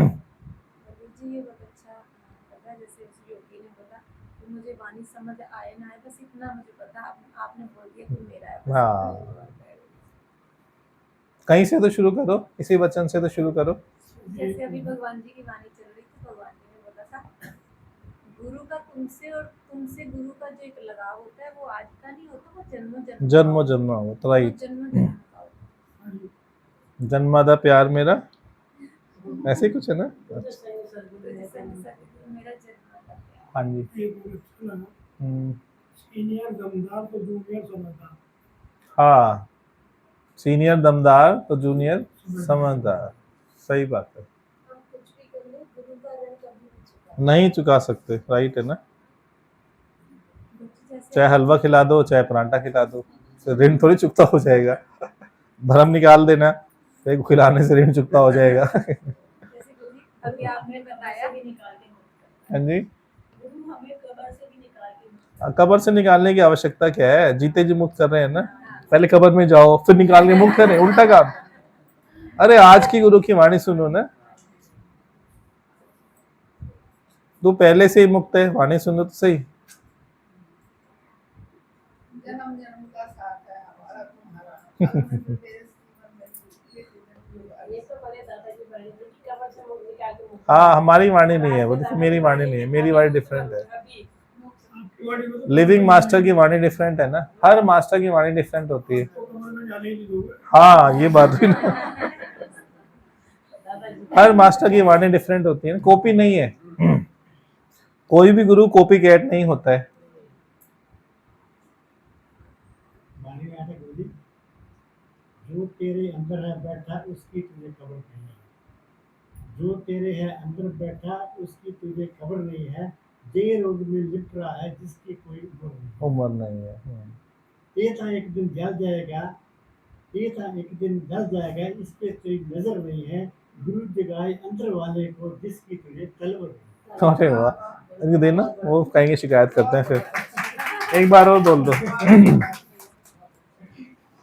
ये बहुत अच्छा लगा, जैसे उस योगी ने बोला कि मुझे वाणी समझ आए ना आए, बस इतना मुझे पता, आपने बोल दिया कि मेरा है, बस हाँ। इतना ही हुआ। कहीं से तो शुरू करो, इसी वचन से तो शुरू करो। जैसे अभी भगवान जी की वाणी चल रही थी, भगवान जी ने बोला था गुरु का तुमसे और तुमसे गुरु का जो एक लगाव होता है वो आज का नहीं होता, वो जन्मों जन्म जन्मों जन्म हो तो राइट, जन्मों जन्म का होता है। जन्मादा प्यार मेरा, ऐसे ही कुछ है ना। तो सही सदगुरु ने सदगुरु मेरा जन्म का प्यार। हाँ जी। सीनियर दमदार तो जूनियर समझदार। हाँ, सीनियर दमदार तो जूनियर समझदार, सही बात है। हम कुछ भी कर ले, गुरु का ऋण कभी नहीं चुका। नहीं चुका सकते, राइट है ना। जैसे चाहे हलवा खिला दो, चाहे परांठा खिला दो, तो ऋण थोड़ी चुकता हो जाएगा। भरम निकाल देना, एक खिलाने से ऋण चुकता हो जाएगा। जैसे गुरु जी अभी आपने बताया भी निकाल के मुक्त हाँ जी। करता है। गुरु हमें कब्र से भी निकाल के मुक्त करता कब्र से निकालने की आवश्यकता क्या है, जीते जी मुक्त कर रहे हैं ना। पहले कब्र में जाओ फिर निकाल के मुक्त करें, उल्टा काम। अरे आज की गुरु की वाणी सुनो ना, तू पहले से ही मुक्त है, वाणी सुनो तो सही। जन्म जन्म का साथ है हमारा तुम्हारा। है। ये तो बड़े दादा की बड़ी की कब्र से मुक्त निकाल के मुक्त हाँ, हमारी वाणी नहीं है वो, देखो मेरी वाणी नहीं है, मेरी वाणी डिफरेंट है। अभी आपकी वाणी में तो लिविंग मास्टर की वाणी डिफरेंट है ना, हर मास्टर की वाणी डिफरेंट होती है। तो कमरे में जाने ही नहीं दोगे। हाँ, ये बात भी ना, दादाजी हर मास्टर की वाणी डिफरेंट होती है ना, कॉपी नहीं है। कोई भी गुरु कॉपी कैट नहीं होता है। वाणी में आता है गुरु जी, जो तेरे अंदर है बैठा उसकी तुझे खबर नहीं है, जो तेरे है अंदर बैठा उसकी तुझे खबर नहीं है, देर रोग में लिपट रहा है जिसकी कोई उम्र नहीं है। उम्र नहीं है। ये था एक दिन जल जाएगा, ये था एक दिन जल जाएगा, इस पे तेरी नजर नहीं है, गुरु जगाए अंदर वाले को जिसकी तुझे तलब नहीं। अरे वाह, इनको देना, वो कहेंगे शिकायत करते हैं फिर। एक बार और बोल दो।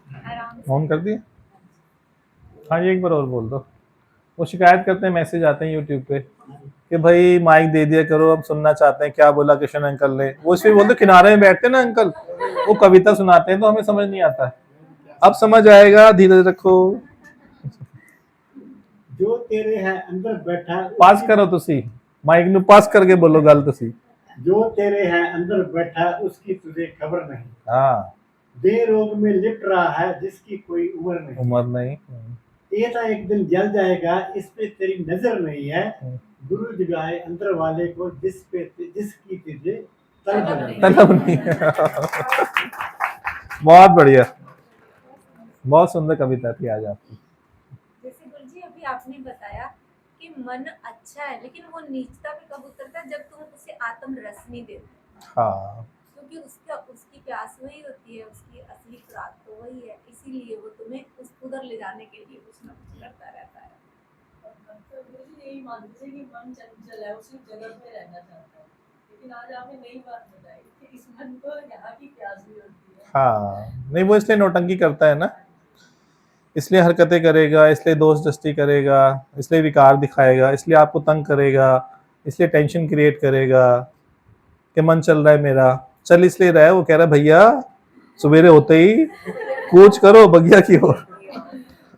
आराम से ऑन कर दिए। हाँ जी, एक बार और बोल दो। वो शिकायत करते हैं, मैसेज आते हैं यूट्यूब पे कि भाई माइक दे दिया करो, हम सुनना चाहते हैं, क्या बोला किशन अंकल ने। वो इसलिए बोलते किनारे में बैठते ना अंकल, वो कविता सुनाते हैं तो हमें समझ नहीं आता। अब समझ आएगा, धीरज रखो। जो तेरे है अंदर बैठा पास करो तुसी, माइक ਨੂੰ पास करके बोलो गल तुसी। जो तेरे है अंदर बैठा उसकी तुझे खबर नहीं, हाँ, दे रोग में लिपट रहा है जिसकी कोई उम्र नहीं। उम्र नहीं। ये था एक दिन जल जाएगा, इस पे तेरी नजर नहीं है, गुरु जगाए अंदर वाले को जिसकी तुझे तलब नहीं। तलब नहीं। बहुत बढ़िया, बहुत सुंदर कविता थी आज आपकी। जैसे गुरु जी अभी आपने बताया कि मन अच्छा है, लेकिन वो नीचता पे कब उतरता है, जब तुम उसे आत्म रस नहीं देते, हाँ, क्योंकि उसकी प्यास वही होती है, उसकी असली खुराक तो वही है, इसीलिए वो तुम्हें उधर ले जाने के लिए कुछ ना कुछ करता रहता है। तो गुरुजी यही मानते थे कि मन चंचल है, उसी जगह में रहना चाहता है। लेकिन आज आपने नई बात बताई कि इस मन को यहाँ की प्यास भी होती है। हाँ, नहीं वो इसलिए नौटंकी करता है ना, इसलिए हरकतें करेगा, इसलिए दोस्त दस्ती करेगा, इसलिए विकार दिखाएगा, इसलिए आपको तंग करेगा, इसलिए टेंशन क्रिएट करेगा कि मन चल रहा है मेरा। चल इसलिए रहा है, वो कह रहा है भैया सवेरे होते ही कूच करो बगिया की ओर। मन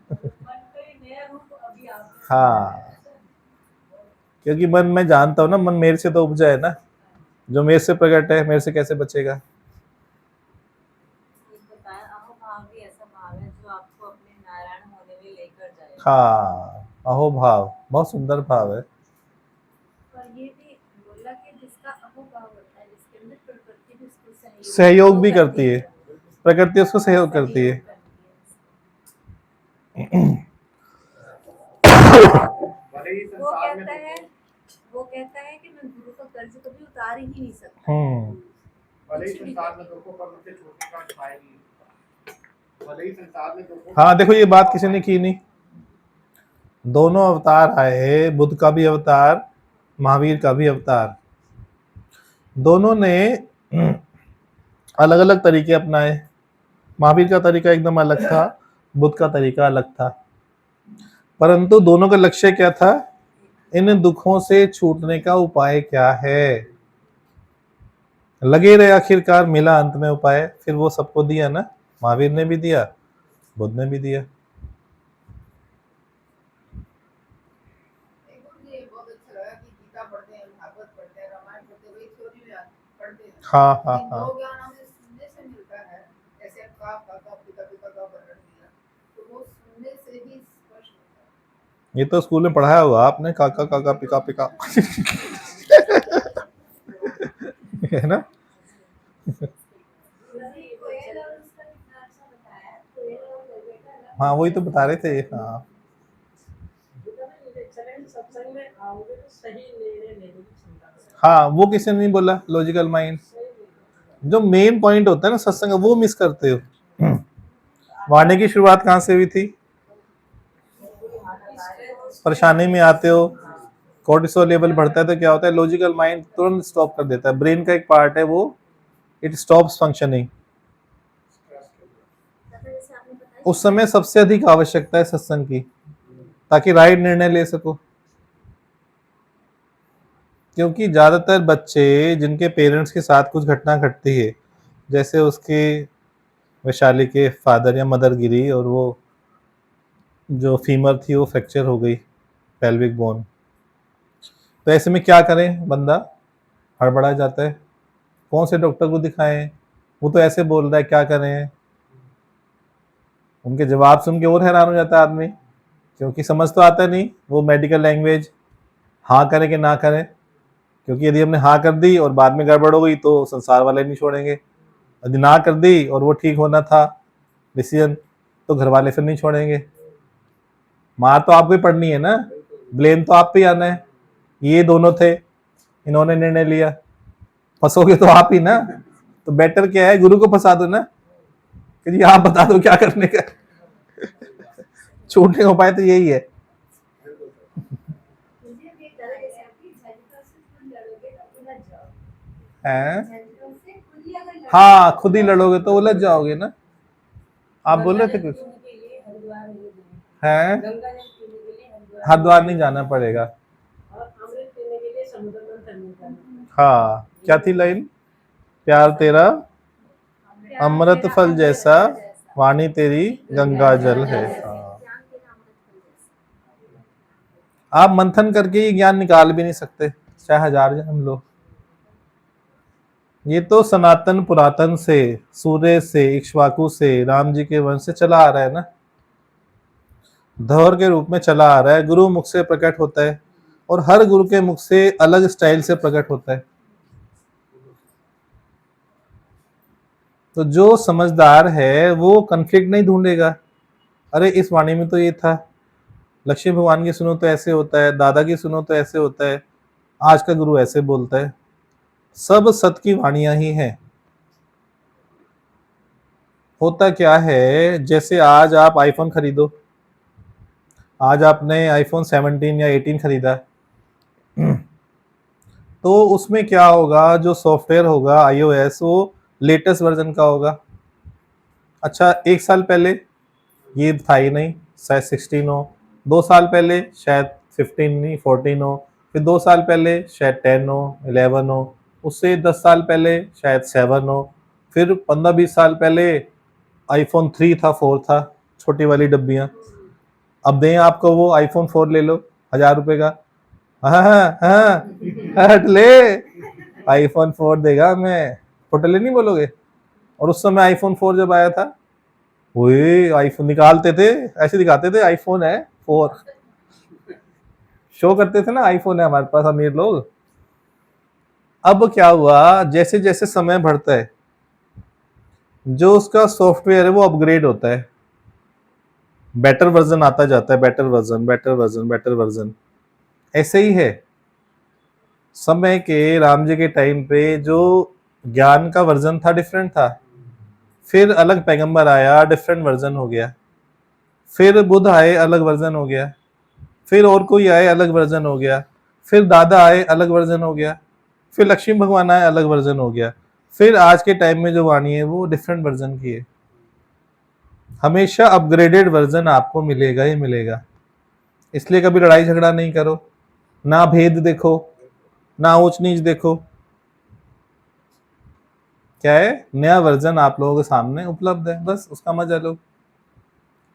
का एक नया रूप अभी आपने हाँ, क्योंकि मन मैं जानता हूँ ना, मन मेरे से तो उपजा है ना, जो मेरे से प्रकट है मेरे से कैसे बचेगा। बताया अहोभाव भी ऐसा भाव है जो आपको अपने नारायण होने में लेकर जाएगा। हाँ, अहो भाव बहुत सुंदर भाव है। और ये भी बोला कि जिसका अहोभाव होता है, जिसके अंदर प्रकृति भी उसको सहयोग भी करती है, प्रकृति उसको सहयोग करती है। भले ही वो संसार में कहता है कि मैं गुरु का कर्ज कभी उतार ही नहीं सकता। भले ही संसार में दुखों पर मुझसे छूटने का उपाय नहीं, भले ही संसार में दुखों हाँ, देखो ये बात किसी ने की नहीं। दोनों अवतार आए, बुद्ध का भी अवतार, महावीर का भी अवतार, दोनों ने अलग अलग तरीके अपनाए। महावीर का तरीका एकदम अलग था, बुद्ध का तरीका अलग था, परंतु दोनों का लक्ष्य क्या था? इन दुखों से छूटने का उपाय क्या है, लगे रहे, आखिरकार मिला अंत में उपाय। फिर वो सबको दिया ना, महावीर ने भी दिया, बुद्ध ने भी दिया। बहुत अच्छा लगा कि गीता पढ़ते हैं, भागवत पढ़ते हैं, रामायण पढ़ते हैं, वही थ्योरी में पढ़ते हैं। हाँ हाँ लेकिन हाँ। दो ज्ञान हमें सुनने से मिलता है, जैसे का पिता पिता का वर्णन दिया, तो वो सुनने से ही स्पष्ट होता है। ये तो स्कूल में पढ़ाया होगा आपने, काका काका पिका पिका है ना। कोयल और उसका कितना अच्छा बताया, कोयल और गलबेटा अलग हाँ वही तो बता रहे थे। हाँ चलें सत्संग में आओगे तो सही निर्णय लेने की क्षमता है। हाँ, वो किसी ने नहीं बोला लॉजिकल माइंड। जो मेन पॉइंट होता है ना सत्संग का, वो मिस करते हो। वाणी की शुरुआत कहाँ से हुई थी? परेशानी में आते हो, कोर्टिसोल लेवल बढ़ता है तो क्या होता है, लॉजिकल माइंड तुरंत स्टॉप कर देता है। ब्रेन का एक पार्ट है वो, इट स्टॉप्स फंक्शनिंग। जैसे आपने बताया उस समय सबसे अधिक आवश्यकता है सत्संग की, ताकि राइट निर्णय ले सको। क्योंकि ज्यादातर बच्चे जिनके पेरेंट्स के साथ कुछ घटना घटती है, जैसे उसके वैशाली के फादर या मदर गिरी और वो जो फीमर थी वो फ्रैक्चर हो गई, पेल्विक बोन, तो ऐसे में क्या करें? बंदा हड़बड़ा जाता है, कौन से डॉक्टर को दिखाएं? वो तो ऐसे बोल रहा है, क्या करें? उनके जवाब सुन के और हैरान हो जाता है आदमी, क्योंकि समझ तो आता नहीं वो मेडिकल लैंग्वेज, हाँ करें कि ना करें। क्योंकि यदि हमने हाँ कर दी और बाद में गड़बड़ हो गई तो संसार वाले नहीं छोड़ेंगे, यदि ना कर दी और वो ठीक होना था डिसीजन, तो घर वाले फिर नहीं छोड़ेंगे। मार तो आपको ही पड़नी है ना, ब्लेम तो आप पे ही आना है। ये दोनों थे, इन्होंने निर्णय लिया, फंसोगे तो आप ही ना। तो बेटर क्या है, गुरु को फंसा दो ना, कि जी आप बता दो क्या करने का। छूटने का उपाय तो यही है। मुझे भी एक तरह जैसे आपकी झटका से खुद लड़ोगे तो उलझ जाओगे, हैं? झटकों से खुद ही अगर लड़ोगे हाँ, खुद ही लड़ोगे तो उलझ जाओगे ना। आप बोल रहे थे कुछ? गंगा जल पीने के लिए हरिद्वार नहीं जाना, हैं? गंगा जल पीने के लिए हरिद्वार नहीं जाना पड़ेगा। और अमृत पीने के लिए समुद्र मंथन नहीं करना। हाँ, क्या थी लाइन? प्यार तेरा अमृत फल जैसा, वाणी तेरी गंगा जल है। हाँ। ज्ञान तेरा अमृत फल जैसा। आप मंथन करके ये ज्ञान निकाल भी नहीं सकते, चाहे 1000 जन्म लो। ये तो सनातन पुरातन से, सूर्य से, इक्ष्वाकु से, राम जी के वंश से चला आ रहा है ना, धौर के रूप में चला आ रहा है। गुरु मुख से प्रकट होता है और हर गुरु के मुख से अलग स्टाइल से प्रकट होता है। तो जो समझदार है वो कन्फ्लिक्ट नहीं ढूंढेगा, अरे इस वाणी में तो ये था, लक्ष्मी भगवान की सुनो तो ऐसे होता है, दादा की सुनो तो ऐसे होता है, आज का गुरु ऐसे बोलता है। सब सत की वाणियां ही हैं। होता क्या है, जैसे आज आप आईफोन खरीदो, आज आपने आईफोन 17 या 18 खरीदा, तो उसमें क्या होगा, जो सॉफ्टवेयर होगा iOS वो लेटेस्ट वर्जन का होगा। अच्छा, 1 साल पहले ये था ही नहीं, शायद 16 हो, 2 साल पहले शायद 15 नहीं 14 हो, फिर 2 साल पहले शायद 10 हो, 11 हो, उससे 10 साल पहले शायद 7 हो, फिर 15-20 साल पहले आईफोन 3 था, 4 था, छोटी वाली डब्बियां। अब दें आपको वो आईफोन 4 ले लो 1000 रुपए का, हाँ हाँ हाँ हट ले, आईफोन 4 देगा मैं, होटल नहीं बोलोगे। और उस समय आईफोन 4 जब आया था, वही आईफोन निकालते थे, ऐसे दिखाते थे आईफोन है 4, शो करते थे ना आईफोन है हमारे पास, अमीर लोग। अब क्या हुआ, जैसे जैसे समय बढ़ता है जो उसका सॉफ्टवेयर है वो अपग्रेड होता है, बेटर वर्जन आता जाता है, better version better version better version. ऐसे ही है, समय के राम जी के टाइम पे जो ज्ञान का वर्जन था डिफरेंट था, फिर अलग पैगंबर आया डिफरेंट वर्जन हो गया, फिर बुद्ध आए अलग वर्जन हो गया, फिर और कोई आए अलग वर्जन हो गया, फिर दादा आए अलग वर्जन हो गया, फिर लक्ष्मी भगवान आए अलग वर्जन हो गया, फिर आज के टाइम में जो वाणी है वो डिफरेंट वर्जन की है। हमेशा अपग्रेडेड वर्जन आपको मिलेगा ही मिलेगा। इसलिए कभी लड़ाई झगड़ा नहीं करो, ना भेद देखो, ना ऊंच नीच देखो। क्या है, नया वर्जन आप लोगों के सामने उपलब्ध है, बस उसका मजा लो।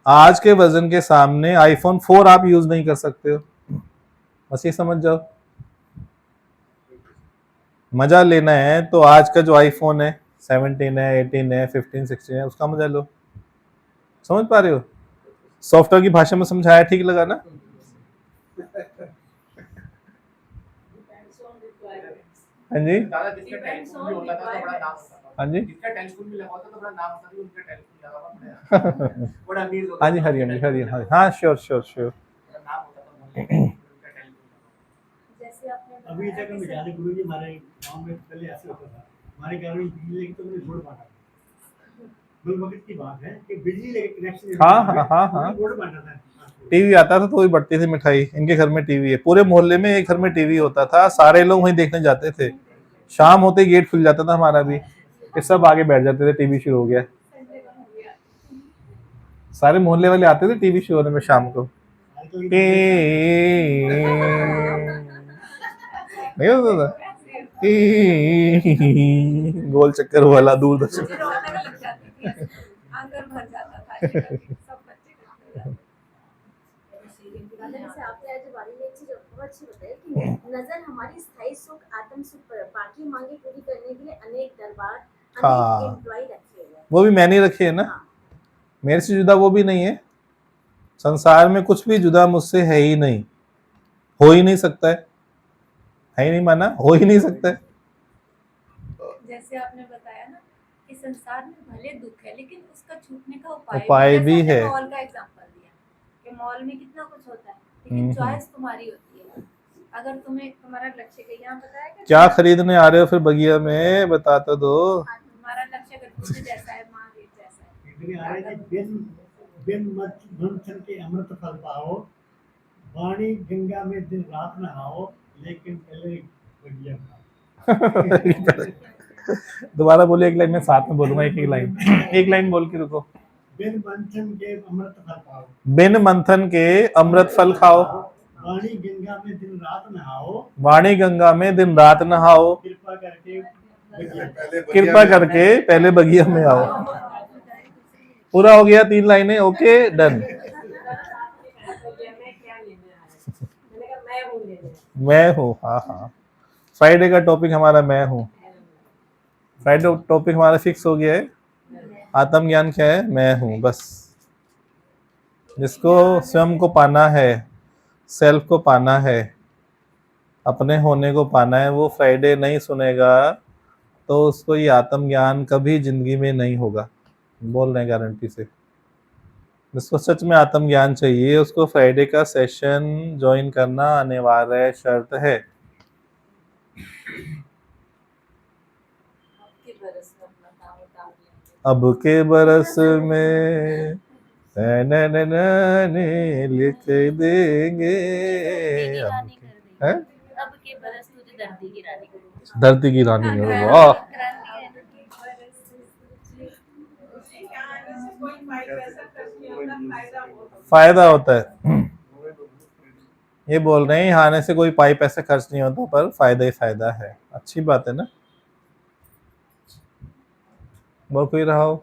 आज के वर्जन के सामने आईफोन 4 आप यूज नहीं कर सकते हो, बस ये समझ जाओ। मजा लेना है तो आज का जो आईफोन है 17 है, 18 है, 15, 16 है, उसका मजा लो। समझ पा रहे हो? सॉफ्टवेयर की भाषा में समझाया, ठीक लगा ना? हाँ जी, दादा जिसका टेलीफोन भी होता था तो बड़ा नाम होता था। हाँ जी, जिसका टेलीफोन भी लगा होता तो बड़ा नाम होता था, उनका टेलीफोन लगा हुआ बड़ा बड़ा अमीर होता हाँ जी, हरियम जी, हरियम, हाँ, श्योर श्योर श्योर। बड़ा नाम होता था मोहल्ले में, उनका टेलीफोन लगा। जैसे आपने अभी बताया तक कि हम जाने गुरु जी हमारे गांव में पहले ऐसे होता था, हमारे घर में बिजली लेके तो मैंने बोर्ड बांटा। वक्त की बात है कि बिजली लेके कनेक्शन, हाँ, बोर्ड बांटा था। टीवी आता था तो वही बढ़ती थी मिठाई। इनके घर में टीवी है, पूरे मोहल्ले में एक घर में टीवी होता था, सारे लोग वहीं देखने जाते थे। शाम होते ही गेट खुल जाता था हमारा भी, फिर सब आगे बैठ जाते थे, टीवी शुरू हो गया। सारे मोहल्ले वाले आते थे टीवी शुरू होने में शाम को। नहीं होता था गोल चक्कर वाला दूरदर्शन। मुझे रोने लग जाती थी, आंगन भर जाता था, सब बच्चे करते थे। जैसे आपने आज बारे में एक चीज बहुत अच्छी बताई कि नजर हमारी स्थायी सुख, आत्म सुख पर, बाकी मांगे पूरी करने के लिए अनेक दरबार, हाँ। अनेक एम्प्लॉय रखे हुए हैं। वो भी मैंने रखे है ना, हाँ। मेरे से जुदा वो भी नहीं है। संसार में कुछ भी जुदा मुझसे है ही नहीं, हो ही नहीं सकता है ही नहीं, माना हो ही नहीं सकता है। जैसे आपने बताया ना कि संसार में भले दुख है लेकिन उसका छूटने का उपाय भी जैसे है। आपने मॉल का एग्जांपल दिया कि मॉल में कितना कुछ होता है लेकिन चॉइस तुम्हारी होती है। अगर तुम्हें तुम्हारा लक्ष्य का यहाँ बताया कि क्या खरीदने आ रहे हो फिर बगिया में, बता तो दो। तुम्हारा लक्ष्य अगर तुझे जैसा है, महावीर जैसा है, इतनी आ रही थी, बिन मंथन के अमृत फल पाओ, वाणी गंगा में दिन रात नहाओ, लेकिन पहले बगिया खाओ। दोबारा बोलो एक लाइन, में साथ में बोलूंगा एक लाइन, एक लाइन बोल के रुको। बिन मंथन के अमृत फल पाओ, बिन मंथन के अमृत फल खाओ, वाणी गंगा में दिन रात नहाओ, वाणी गंगा में दिन रात नहाओ, कृपा करके कृपा करके पहले बगिया में आओ। पूरा हो गया, 3 लाइनें, ओके डन। मैं हूँ, हाँ हाँ, फ्राइडे का टॉपिक हमारा मैं हूँ। फ्राइडे टॉपिक हमारा फिक्स हो गया है। आत्मज्ञान क्या है? मैं हूँ, बस। जिसको स्वयं को पाना है, सेल्फ को पाना है, अपने होने को पाना है, वो फ्राइडे नहीं सुनेगा तो उसको ये आत्मज्ञान कभी जिंदगी में नहीं होगा, बोल रहे हैं गारंटी से। जिसको सच में आत्मज्ञान चाहिए उसको फ्राइडे का सेशन ज्वाइन करना अनिवार्य शर्त है। अब के बरस में लिख देंगे, अब के बरस तुझे दर्दी की रानी करूंगी। धरती की रानी है, वाह। फायदा होता है, ये बोल रहे हैं यहाँ आने से कोई पाई पैसे खर्च नहीं होता, पर फायदा ही फायदा है। अच्छी बात है ना। बोल कोई रहा हो।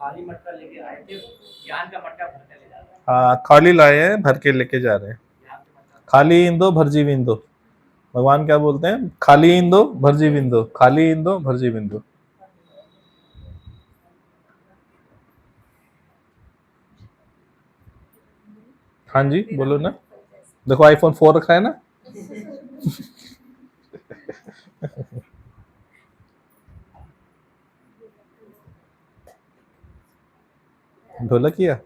खाली मटका लेके आए थे, ज्ञान का मटका भर के ले जा रहे हैं। हाँ, खाली लाए हैं, भर के लेके जा रहे हैं। खाली इंदो भरजी विंदो, भगवान क्या बोलते हैं? खाली इंदो भरजी विंदो, खाली इंदो भरजी विंदो। हाँ जी, बोलो ना। देखो आईफोन 4 रखा है ना। ढोलक किया,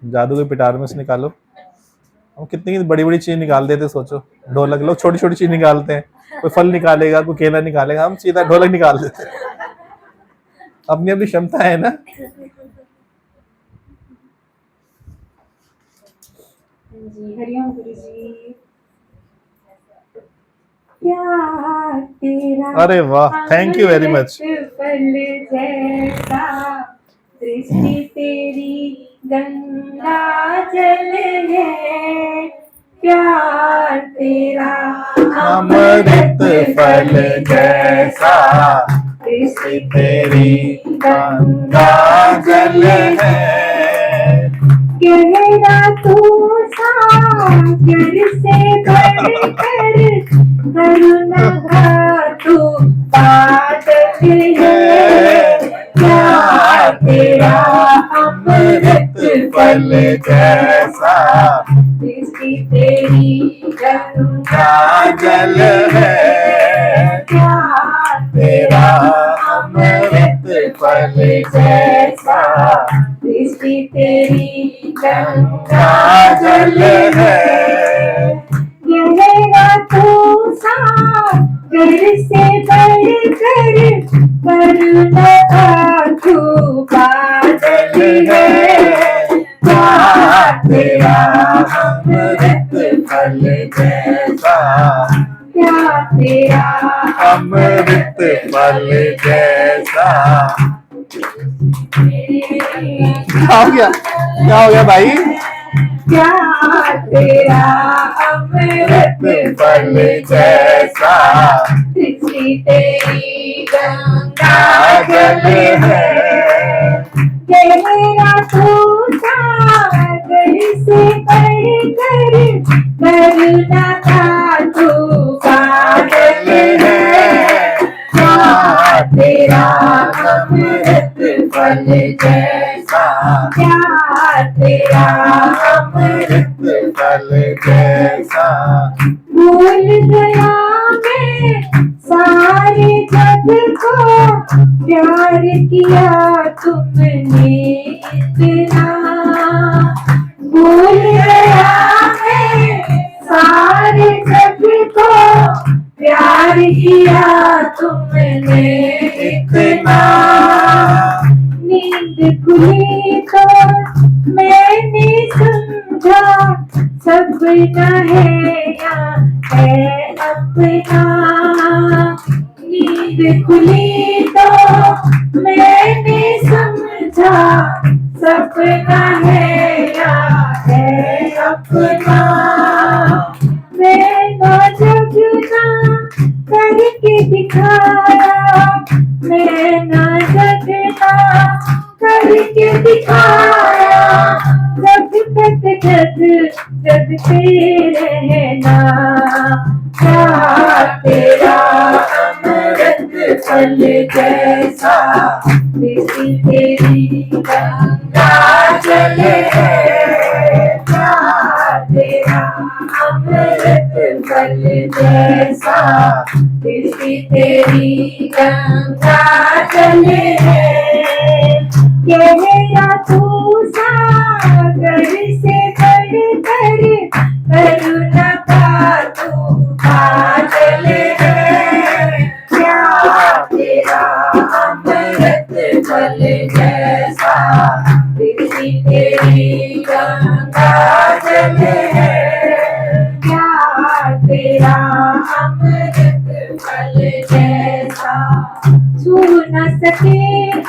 जादू के पिटार में से निकालो। हम कितनी बड़ी बड़ी चीज निकाल देते, सोचो। ढोलक, लोग छोटी छोटी चीज निकालते हैं, कोई फल निकालेगा, कोई केला निकालेगा, हम सीधा ढोलक निकाल देते हैं। अपनी अपनी क्षमता है ना। जी हरिओम गुरु जी। प्यार तेरा अरे वाह, थैंक यू वेरी मच। फल जैसा, दृष्टि तेरी गंगा जल है, प्यार तेरा अमृत फल जैसा, दृष्टि तेरी गंगा जल है। गहरा तू सा सागर से बढ़कर करुणा तू बादल है, क्या तेरा अमृत फल जैसा जिसकी तेरी गंगा जल है, क्या तेरा अमृत फल जैसा जिसकी तेरी गंगा जल है। गहरा तू सागर से बढ़कर करुणा तू बादल है, क्या तेरा अमृत फल जैसा, क्या तेरा अमृत फल जैसा। क्या हो गया, क्या हो गया भाई? क्या तेरा अमृत फल जैसा जिसकी तेरी गंगा जल है। गहरा तू सागर से बढ़कर करुणा का तू बादल है, क्या तेरा अमृत फल जैसा, क्या तेरा अमृत फल जैसा। भूल गया मैं सारे जग को, प्यार किया तुमने इतना। भूल गया मैं सारे जग को, प्यार किया तुमने इतना। नींद खुली तो मैंने समझा सपना है या है अपना। नींद खुली तो मैंने समझा सपना है या है अपना। मैंने जगना करके दिखाया, मैंने जगना करके दिखाया। जग तक जगते रहना, क्या तेरा अमृत फल जैसा जिसकी तेरी गंगा जल है, क्या तेरा अमृत फल जैसा जिसकी तेरी गंगा जल है। गहरा तू सागर से बढ़कर करुणा का तू बादल है, क्या तेरा अमृत फल जैसा जिसकी तेरी गंगा जल है, क्या तेरा अमृत फल जैसा। छू न सके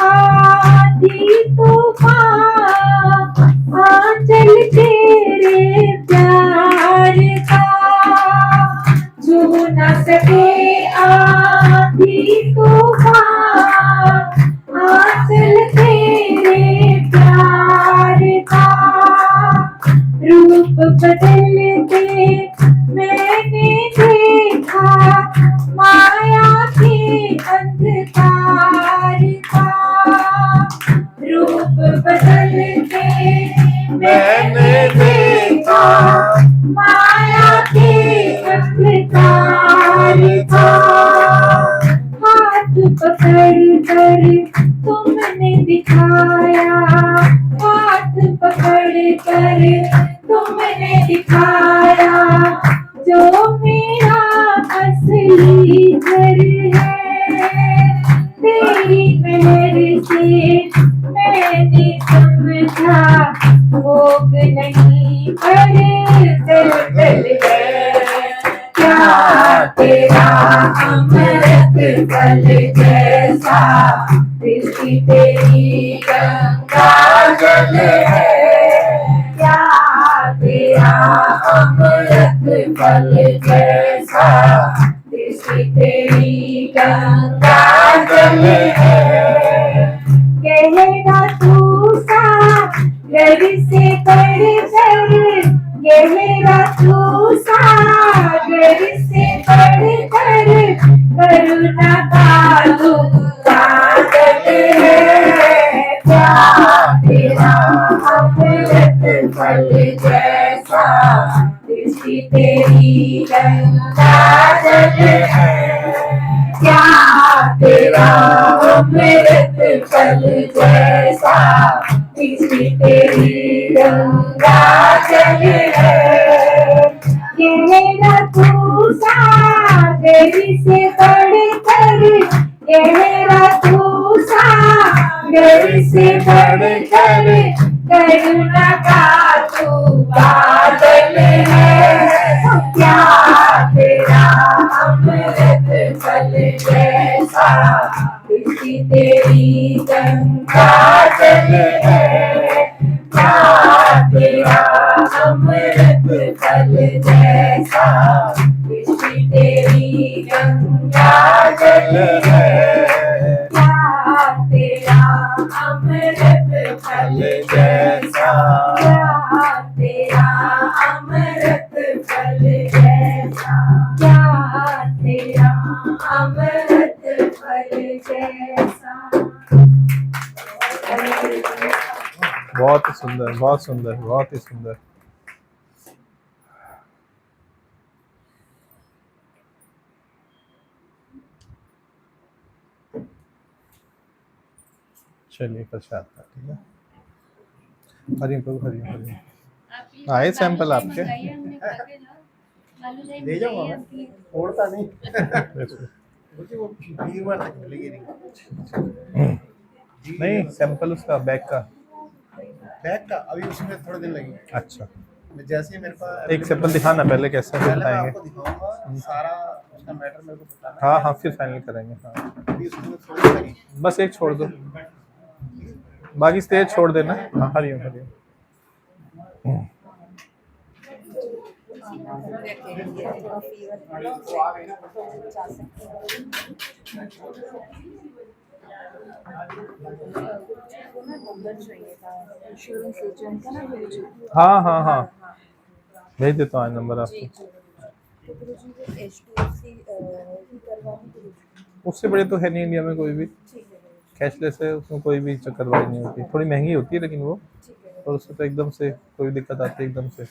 आंधी तूफान आंचल तेरे प्यार का। छू न सके आंधी तूफान आंचल तेरे प्यार का। रूप बदलते मैंने देखा माया के अंधकार का। रूप बदलते मैंने देखा माया के अंधकार का। हाथ पकड़ कर तुमने दिखाया, हाथ पकड़ कर तुमने दिखाया जो मेरा असली घर है। तेरी मेहर से मैंने समझा भोग नहीं पर दलदल है, क्या तेरा अमृत फल जैसा जिसकी तेरी गंगा जल है, क्या तेरा अमृत फल जैसा जिसकी तेरी गंगा जल है। गहरा तू सागर से बढ़कर गहरा जैसा दृष्टि तेरी गंगा जल है क्या तेरा अमृत फल जैसा दृष्टि तेरी गंगा जल है ये न तू सागर से बढ़कर ये न तू सागर से बढ़कर करुणा का तू बादल है क्या तेरा अमृत फल जैसा दृष्टि तेरी गंगा जल है क्या तेरा अमृत फल जैसा दृष्टि तेरी गंगा जल है क्या तेरा अमृत फल जैसा क्या तेरा अमृत फल जैसा क्या तेरा अमृत फल जैसा। बहुत ही सुंदर, बहुत सुंदर, बहुत ही सुंदर। चलिए प्रसाद का, ठीक है। हरिओम प्रभु, हरिओम हरिओम। आए सैंपल आपके? ले जाऊंगा मैं, छोड़ता नहीं। मुझे वो वीरवार तक मिलेगी नहीं, सैंपल उसका बैग का। बैग का अभी उसमें थोड़े दिन लगेंगे। अच्छा, जैसे ही मेरे पास एक सैंपल दिखाना पहले, कैसा पहले मैं बताएंगे। आपको दिखाऊंगा सारा उसका मैटर मेरे को बताना। हाँ हाँ, फिर फाइनल करेंगे। हाँ, अभी उसमें थोड़ी लगी। बस एक छोड़ दो, बाकी स्टेज छोड़ देना। हाँ, हरिओम हरिओम। हाँ हाँ हाँ, भेज देता हूँ आज नंबर आपको। उससे बड़े तो है नहीं इंडिया में कोई भी, कैशलेस है, उसमें कोई भी चक्करबाजी नहीं होती। थोड़ी महंगी होती है लेकिन वो, और उससे तो एकदम से कोई दिक्कत आती है एकदम से।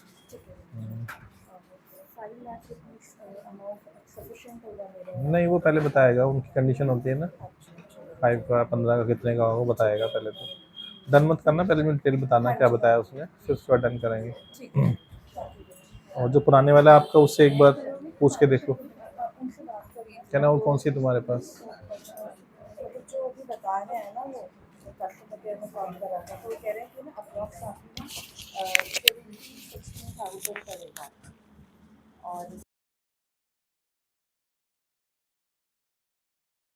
नहीं, वो पहले बताएगा, उनकी कंडीशन होती है ना, 5 का 15 का कितने का होगा वो बताएगा। पहले तो डन मत करना, पहले मुझे डिटेल बताना क्या बताया उसने, फिर उसके बाद डन करेंगे। और जो पुराने वाला है आपका, उससे एक बार पूछ के देखो क्या ना, वो कौन सी है तुम्हारे पास। जो अभी बता रहे हैं ना, वो कस्टमर केयर में कॉल कर रहा था, तो वो कह रहे हैं कि ना अप्रॉक्स आपको 17,000 पड़ेगा। और